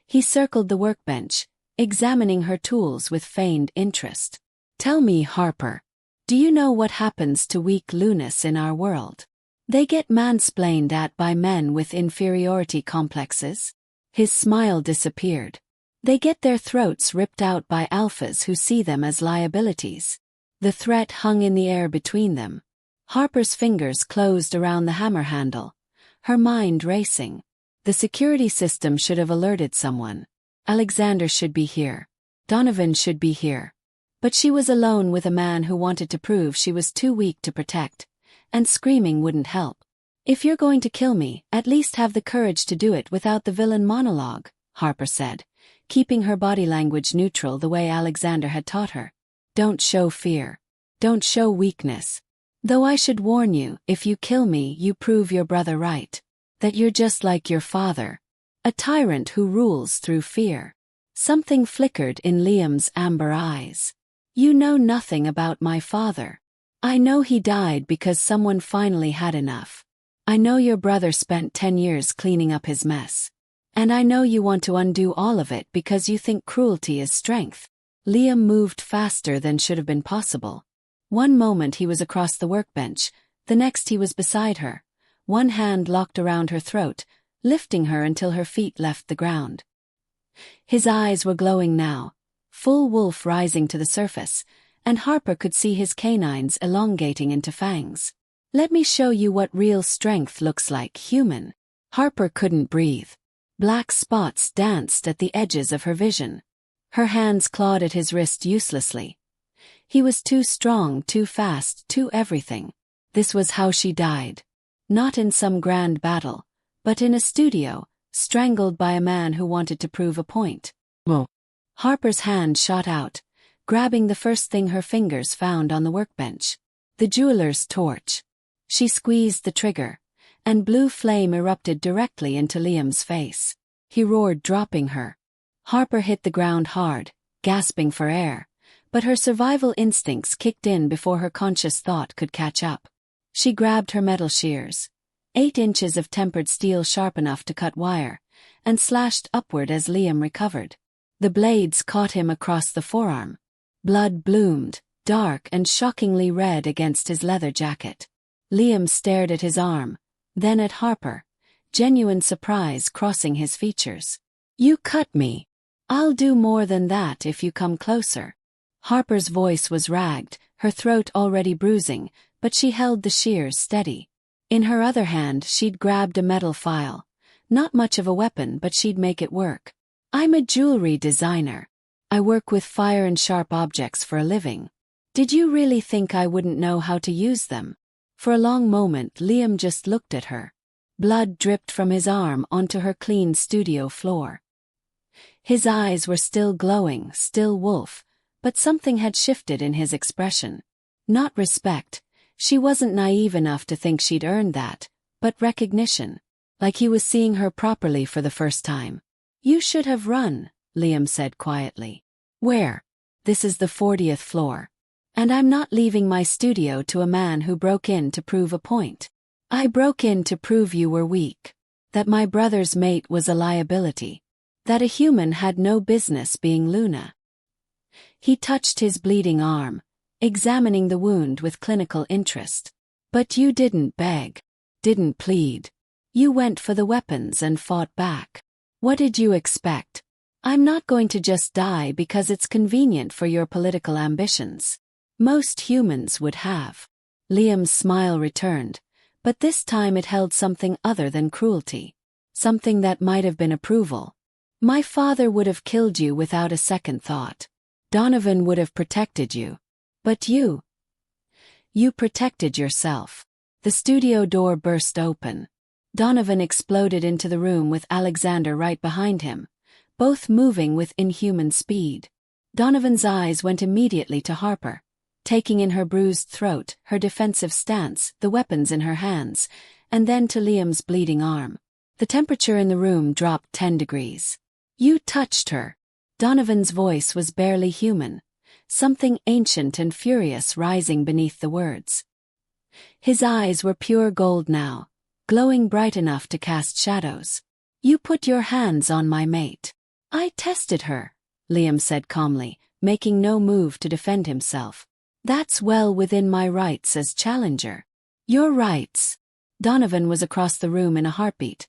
He circled the workbench, examining her tools with feigned interest. Tell me, Harper, do you know what happens to weak Lunas in our world? They get mansplained at by men with inferiority complexes. His smile disappeared. They get their throats ripped out by alphas who see them as liabilities. The threat hung in the air between them. Harper's fingers closed around the hammer handle, her mind racing. The security system should have alerted someone. Alexander should be here. Donovan should be here. But she was alone with a man who wanted to prove she was too weak to protect, and screaming wouldn't help. If you're going to kill me, at least have the courage to do it without the villain monologue, Harper said, keeping her body language neutral the way Alexander had taught her. Don't show fear. Don't show weakness. Though I should warn you, if you kill me, you prove your brother right. That you're just like your father. A tyrant who rules through fear. Something flickered in Liam's amber eyes. You know nothing about my father. I know he died because someone finally had enough. I know your brother spent 10 years cleaning up his mess. And I know you want to undo all of it because you think cruelty is strength. Liam moved faster than should have been possible. One moment he was across the workbench, the next he was beside her, one hand locked around her throat, lifting her until her feet left the ground. His eyes were glowing now, full wolf rising to the surface, and Harper could see his canines elongating into fangs. "Let me show you what real strength looks like, human." Harper couldn't breathe. Black spots danced at the edges of her vision. Her hands clawed at his wrist uselessly. He was too strong, too fast, too everything. This was how she died. Not in some grand battle, but in a studio, strangled by a man who wanted to prove a point. Whoa. Harper's hand shot out, grabbing the first thing her fingers found on the workbench. The jeweler's torch. She squeezed the trigger, and blue flame erupted directly into Liam's face. He roared, dropping her. Harper hit the ground hard, gasping for air, but her survival instincts kicked in before her conscious thought could catch up. She grabbed her metal shears, 8 inches of tempered steel sharp enough to cut wire, and slashed upward as Liam recovered. The blades caught him across the forearm. Blood bloomed, dark and shockingly red against his leather jacket. Liam stared at his arm, then at Harper, genuine surprise crossing his features. "You cut me. I'll do more than that if you come closer." Harper's voice was ragged, her throat already bruising, but she held the shears steady. In her other hand she'd grabbed a metal file. Not much of a weapon, but she'd make it work. "I'm a jewelry designer. I work with fire and sharp objects for a living. Did you really think I wouldn't know how to use them?" For a long moment Liam just looked at her. Blood dripped from his arm onto her clean studio floor. His eyes were still glowing, still wolf, but something had shifted in his expression. Not respect. She wasn't naive enough to think she'd earned that, but recognition. Like he was seeing her properly for the first time. "You should have run," Liam said quietly. "Where?" "This is the 40th floor. And I'm not leaving my studio to a man who broke in to prove a point. I broke in to prove you were weak. That my brother's mate was a liability. That a human had no business being Luna." He touched his bleeding arm, examining the wound with clinical interest. "But you didn't beg. Didn't plead. You went for the weapons and fought back. What did you expect? I'm not going to just die because it's convenient for your political ambitions. Most humans would have." Liam's smile returned, but this time it held something other than cruelty. Something that might have been approval. "My father would have killed you without a second thought. Donovan would have protected you. But you protected yourself." The studio door burst open. Donovan exploded into the room with Alexander right behind him, both moving with inhuman speed. Donovan's eyes went immediately to Harper, taking in her bruised throat, her defensive stance, the weapons in her hands, and then to Liam's bleeding arm. The temperature in the room dropped 10 degrees. "You touched her." Donovan's voice was barely human, something ancient and furious rising beneath the words. His eyes were pure gold now, glowing bright enough to cast shadows. "You put your hands on my mate." "I tested her," Liam said calmly, making no move to defend himself. "That's well within my rights as challenger." "Your rights." Donovan was across the room in a heartbeat,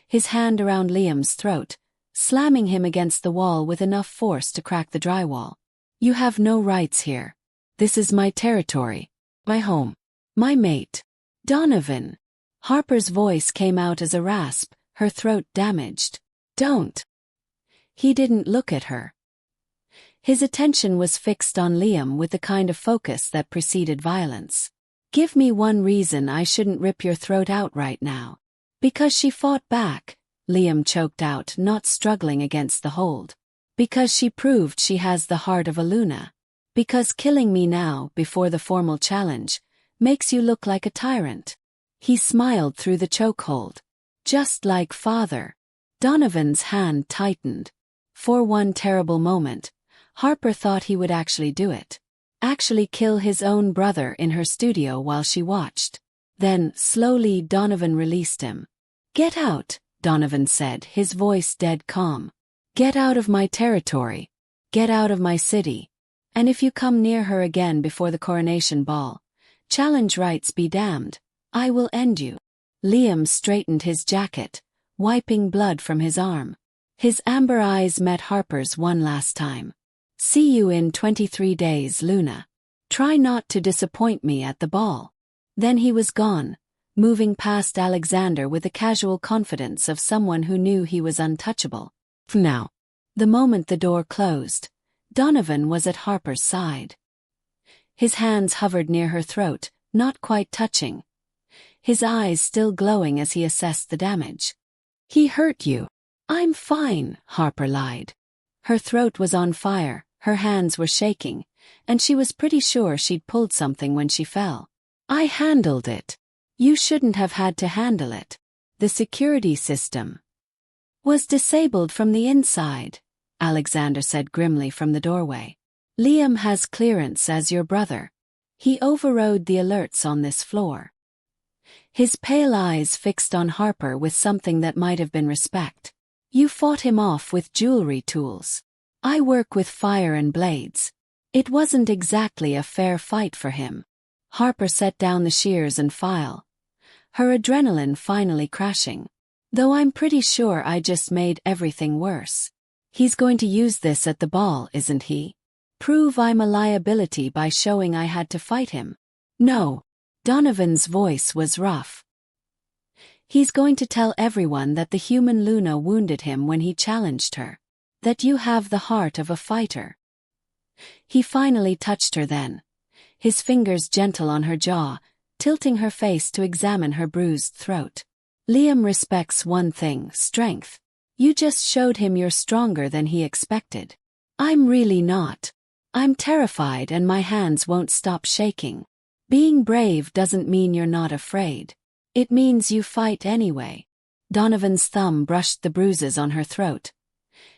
his hand around Liam's throat, slamming him against the wall with enough force to crack the drywall. "You have no rights here. This is my territory, my home, my mate." "Donovan." Harper's voice came out as a rasp, her throat damaged. "Don't." He didn't look at her. His attention was fixed on Liam with the kind of focus that preceded violence. "Give me one reason I shouldn't rip your throat out right now." "Because she fought back," Liam choked out, not struggling against the hold. "Because she proved she has the heart of a Luna. Because killing me now, before the formal challenge, makes you look like a tyrant." He smiled through the chokehold. "Just like father." Donovan's hand tightened. For one terrible moment, Harper thought he would actually do it. Actually kill his own brother in her studio while she watched. Then, slowly, Donovan released him. "Get out," Donovan said, his voice dead calm. "Get out of my territory. Get out of my city. And if you come near her again before the coronation ball, challenge rights be damned, I will end you." Liam straightened his jacket, wiping blood from his arm. His amber eyes met Harper's one last time. "See you in 23 days, Luna. Try not to disappoint me at the ball." Then he was gone, moving past Alexander with the casual confidence of someone who knew he was untouchable. Now, the moment the door closed, Donovan was at Harper's side. His hands hovered near her throat, not quite touching. His eyes still glowing as he assessed the damage. "He hurt you." "I'm fine," Harper lied. Her throat was on fire, her hands were shaking, and she was pretty sure she'd pulled something when she fell. "I handled it." "You shouldn't have had to handle it. The security system was disabled from the inside," Alexander said grimly from the doorway. "Liam has clearance as your brother. He overrode the alerts on this floor." His pale eyes fixed on Harper with something that might have been respect. "You fought him off with jewelry tools. I work with fire and blades. It wasn't exactly a fair fight for him." Harper set down the shears and file, her adrenaline finally crashing. "Though I'm pretty sure I just made everything worse. He's going to use this at the ball, isn't he? Prove I'm a liability by showing I had to fight him." "No." Donovan's voice was rough. "He's going to tell everyone that the human Luna wounded him when he challenged her. That you have the heart of a fighter." He finally touched her then, his fingers gentle on her jaw, tilting her face to examine her bruised throat. "Liam respects one thing, strength. You just showed him you're stronger than he expected." "I'm really not. I'm terrified and my hands won't stop shaking." "Being brave doesn't mean you're not afraid. It means you fight anyway." Donovan's thumb brushed the bruises on her throat,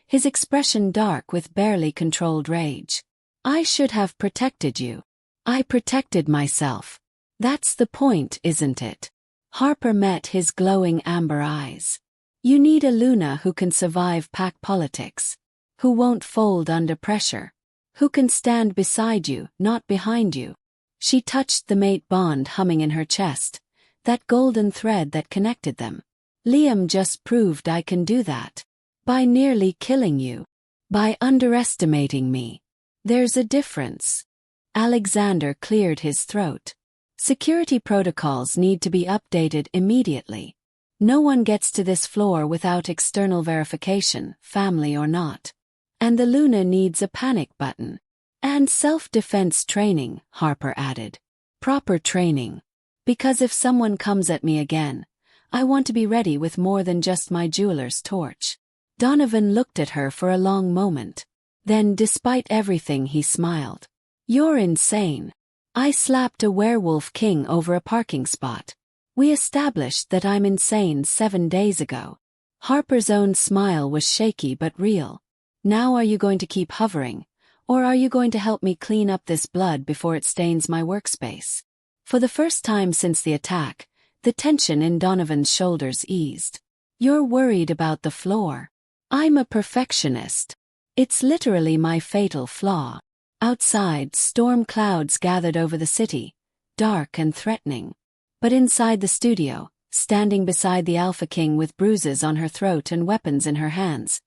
his expression dark with barely controlled rage. "I should have protected you. I protected myself. That's the point, isn't it?" Harper met his glowing amber eyes. "You need a Luna who can survive pack politics, who won't fold under pressure, who can stand beside you, not behind you." She touched the mate bond humming in her chest, that golden thread that connected them. "Liam just proved I can do that. By nearly killing you. By underestimating me. There's a difference." Alexander cleared his throat. "Security protocols need to be updated immediately. No one gets to this floor without external verification, family or not. And the Luna needs a panic button. And self-defense training," Harper added. "Proper training. Because if someone comes at me again, I want to be ready with more than just my jeweler's torch." Donovan looked at her for a long moment. Then, despite everything, he smiled. "You're insane. I slapped a werewolf king over a parking spot. We established that I'm insane 7 days ago." Harper's own smile was shaky but real. "Now are you going to keep hovering? Or are you going to help me clean up this blood before it stains my workspace?" For the first time since the attack, the tension in Donovan's shoulders eased. "You're worried about the floor. I'm a perfectionist. It's literally my fatal flaw." Outside, storm clouds gathered over the city, dark and threatening. But inside the studio, standing beside the Alpha King with bruises on her throat and weapons in her hands,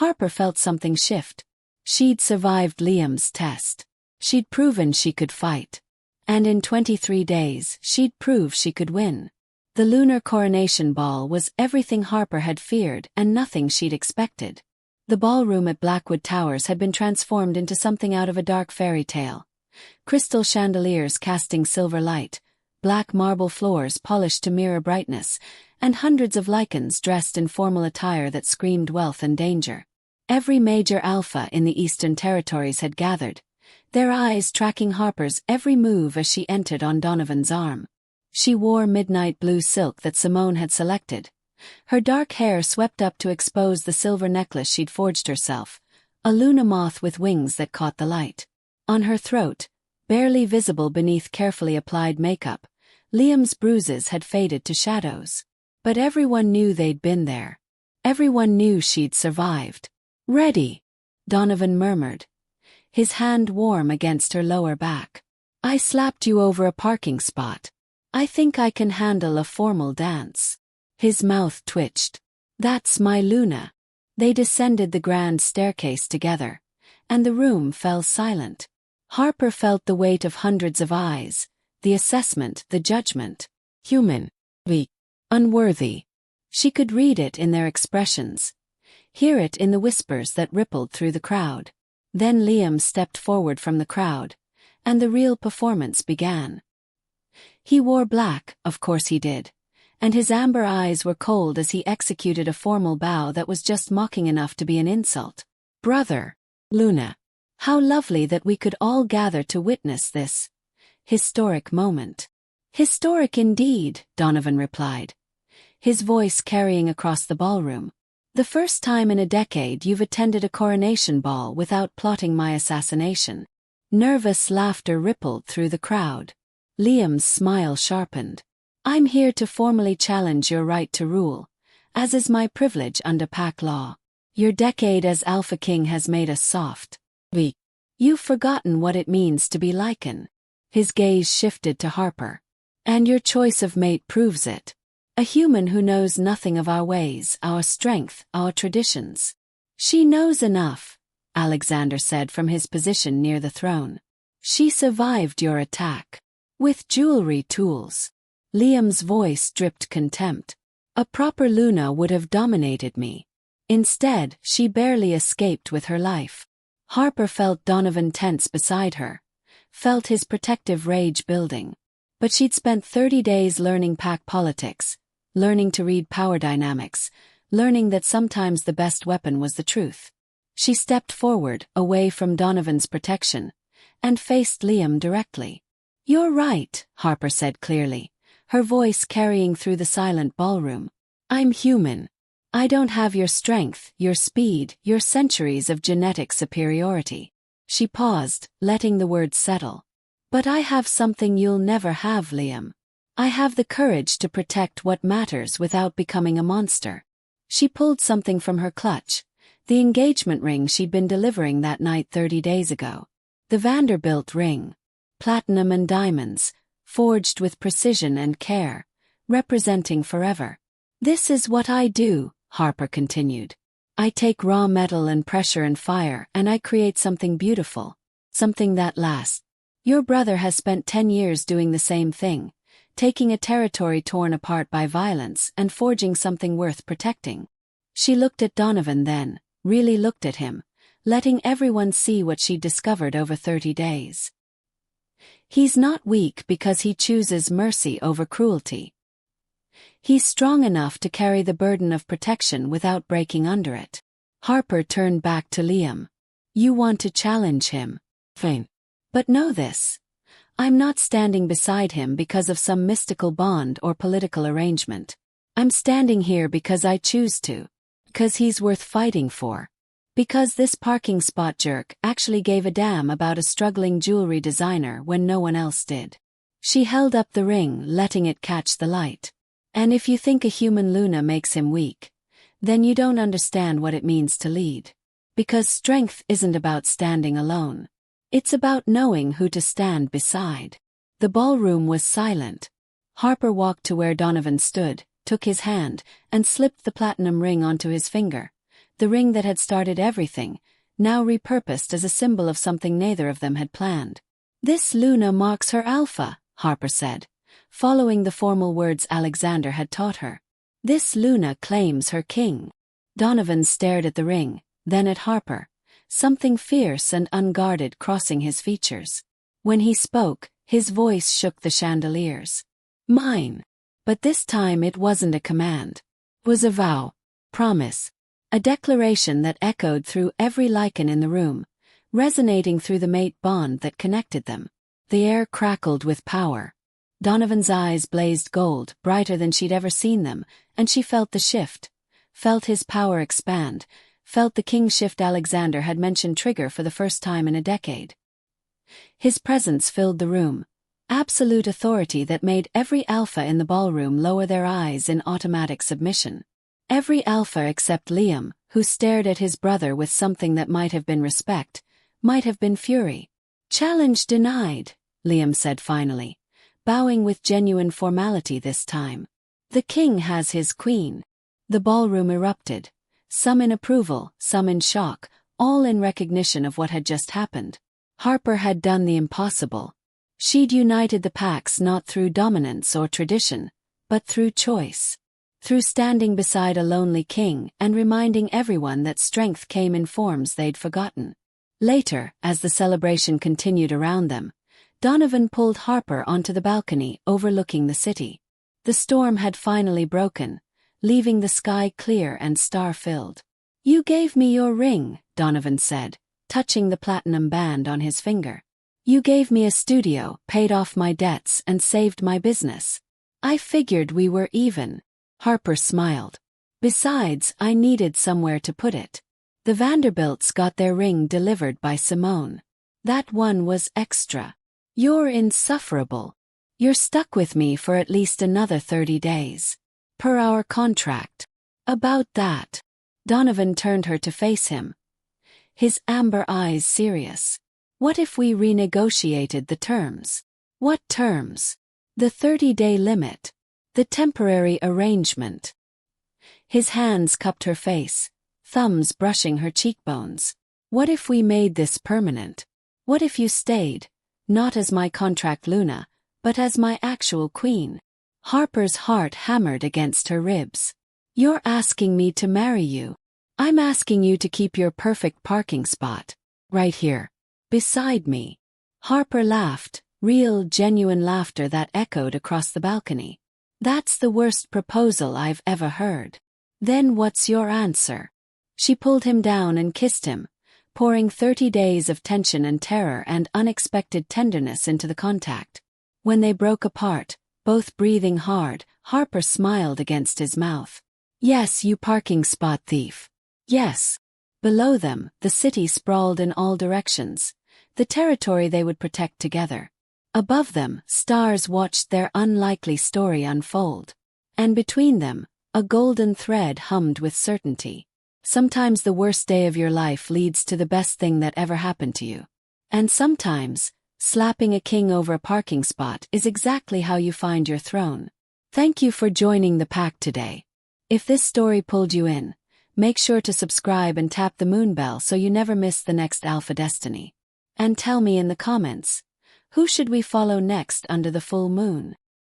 Harper felt something shift. She'd survived Liam's test. She'd proven she could fight. And in 23 days, she'd prove she could win. The lunar coronation ball was everything Harper had feared and nothing she'd expected. The ballroom at Blackwood Towers had been transformed into something out of a dark fairy tale. Crystal chandeliers casting silver light, black marble floors polished to mirror brightness, and hundreds of lycans dressed in formal attire that screamed wealth and danger. Every major alpha in the Eastern Territories had gathered, their eyes tracking Harper's every move as she entered on Donovan's arm. She wore midnight blue silk that Simone had selected, her dark hair swept up to expose the silver necklace she'd forged herself, a Luna moth with wings that caught the light. On her throat, barely visible beneath carefully applied makeup, Liam's bruises had faded to shadows. But everyone knew they'd been there. Everyone knew she'd survived. "Ready," Donovan murmured, his hand warm against her lower back. "I slapped you over a parking spot. I think I can handle a formal dance." His mouth twitched. "That's my Luna. They descended the grand staircase together, and the room fell silent. Harper felt the weight of hundreds of eyes, the assessment, the judgment. Human. Weak. Unworthy. She could read it in their expressions, hear it in the whispers that rippled through the crowd. Then Liam stepped forward from the crowd, and the real performance began. He wore black, of course he did, and his amber eyes were cold as he executed a formal bow that was just mocking enough to be an insult. Brother. Luna. How lovely that we could all gather to witness this historic moment. Historic indeed, Donovan replied, his voice carrying across the ballroom. The first time in a decade you've attended a coronation ball without plotting my assassination. Nervous laughter rippled through the crowd. Liam's smile sharpened. I'm here to formally challenge your right to rule, as is my privilege under pack law. Your decade as Alpha King has made us soft. Weak. You've forgotten what it means to be Lycan. His gaze shifted to Harper. And your choice of mate proves it. A human who knows nothing of our ways, our strength, our traditions. She knows enough, Alexander said from his position near the throne. She survived your attack. With jewelry tools. Liam's voice dripped contempt. A proper Luna would have dominated me. Instead, she barely escaped with her life. Harper felt Donovan tense beside her, felt his protective rage building. But she'd spent 30 days learning pack politics, learning to read power dynamics, learning that sometimes the best weapon was the truth. She stepped forward, away from Donovan's protection, and faced Liam directly. You're right, Harper said clearly, her voice carrying through the silent ballroom. I'm human. I don't have your strength, your speed, your centuries of genetic superiority. She paused, letting the words settle. But I have something you'll never have, Liam. I have the courage to protect what matters without becoming a monster. She pulled something from her clutch, the engagement ring she'd been delivering that night 30 days ago. The Vanderbilt ring. Platinum and diamonds, forged with precision and care, representing forever. This is what I do, Harper continued. I take raw metal and pressure and fire and I create something beautiful, something that lasts. Your brother has spent 10 years doing the same thing, taking a territory torn apart by violence and forging something worth protecting. She looked at Donovan then, really looked at him, letting everyone see what she'd discovered over 30 days. He's not weak because he chooses mercy over cruelty. He's strong enough to carry the burden of protection without breaking under it. Harper turned back to Liam. You want to challenge him. Fine. But know this. I'm not standing beside him because of some mystical bond or political arrangement. I'm standing here because I choose to. Because he's worth fighting for. Because this parking spot jerk actually gave a damn about a struggling jewelry designer when no one else did. She held up the ring, letting it catch the light. And if you think a human Luna makes him weak, then you don't understand what it means to lead. Because strength isn't about standing alone. It's about knowing who to stand beside. The ballroom was silent. Harper walked to where Donovan stood, took his hand, and slipped the platinum ring onto his finger. The ring that had started everything, now repurposed as a symbol of something neither of them had planned. This Luna marks her alpha, Harper said, following the formal words Alexander had taught her. This Luna claims her king. Donovan stared at the ring, then at Harper, something fierce and unguarded crossing his features. When he spoke, his voice shook the chandeliers. Mine. But this time it wasn't a command. It was a vow. Promise. A declaration that echoed through every lichen in the room, resonating through the mate bond that connected them. The air crackled with power. Donovan's eyes blazed gold, brighter than she'd ever seen them, and she felt the shift. Felt his power expand. Felt the king shift Alexander had mentioned trigger for the first time in a decade. His presence filled the room. Absolute authority that made every alpha in the ballroom lower their eyes in automatic submission. Every alpha except Liam, who stared at his brother with something that might have been respect, might have been fury. Challenge denied, Liam said finally, bowing with genuine formality this time. The king has his queen. The ballroom erupted. some in approval, some in shock, all in recognition of what had just happened. Harper had done the impossible. She'd united the packs not through dominance or tradition, but through choice. Through standing beside a lonely king and reminding everyone that strength came in forms they'd forgotten. Later, as the celebration continued around them, Donovan pulled Harper onto the balcony overlooking the city. The storm had finally broken, leaving the sky clear and star-filled. "You gave me your ring," Donovan said, touching the platinum band on his finger. "You gave me a studio, paid off my debts, and saved my business. I figured we were even." Harper smiled. "Besides, I needed somewhere to put it. The Vanderbilts got their ring delivered by Simone. That one was extra. You're insufferable. You're stuck with me for at least another 30 days. Per our contract." "About that." Donovan turned her to face him, his amber eyes serious. "What if we renegotiated the terms?" "What terms?" "The 30-day limit. The temporary arrangement." His hands cupped her face, thumbs brushing her cheekbones. "What if we made this permanent? What if you stayed, not as my contract Luna, but as my actual queen?" Harper's heart hammered against her ribs. "You're asking me to marry you. I'm asking you to keep your perfect parking spot. Right here. Beside me." Harper laughed, real, genuine laughter that echoed across the balcony. "That's the worst proposal I've ever heard." "Then what's your answer?" She pulled him down and kissed him, pouring 30 days of tension and terror and unexpected tenderness into the contact. When they broke apart, both breathing hard, Harper smiled against his mouth. "Yes, you parking spot thief. Yes." Below them, the city sprawled in all directions, the territory they would protect together. Above them, stars watched their unlikely story unfold. And between them, a golden thread hummed with certainty. Sometimes the worst day of your life leads to the best thing that ever happened to you. And sometimes, slapping a king over a parking spot is exactly how you find your throne. Thank you for joining the pack today. If this story pulled you in, make sure to subscribe and tap the moon bell so you never miss the next Alpha Destiny. And tell me in the comments, who should we follow next under the full moon?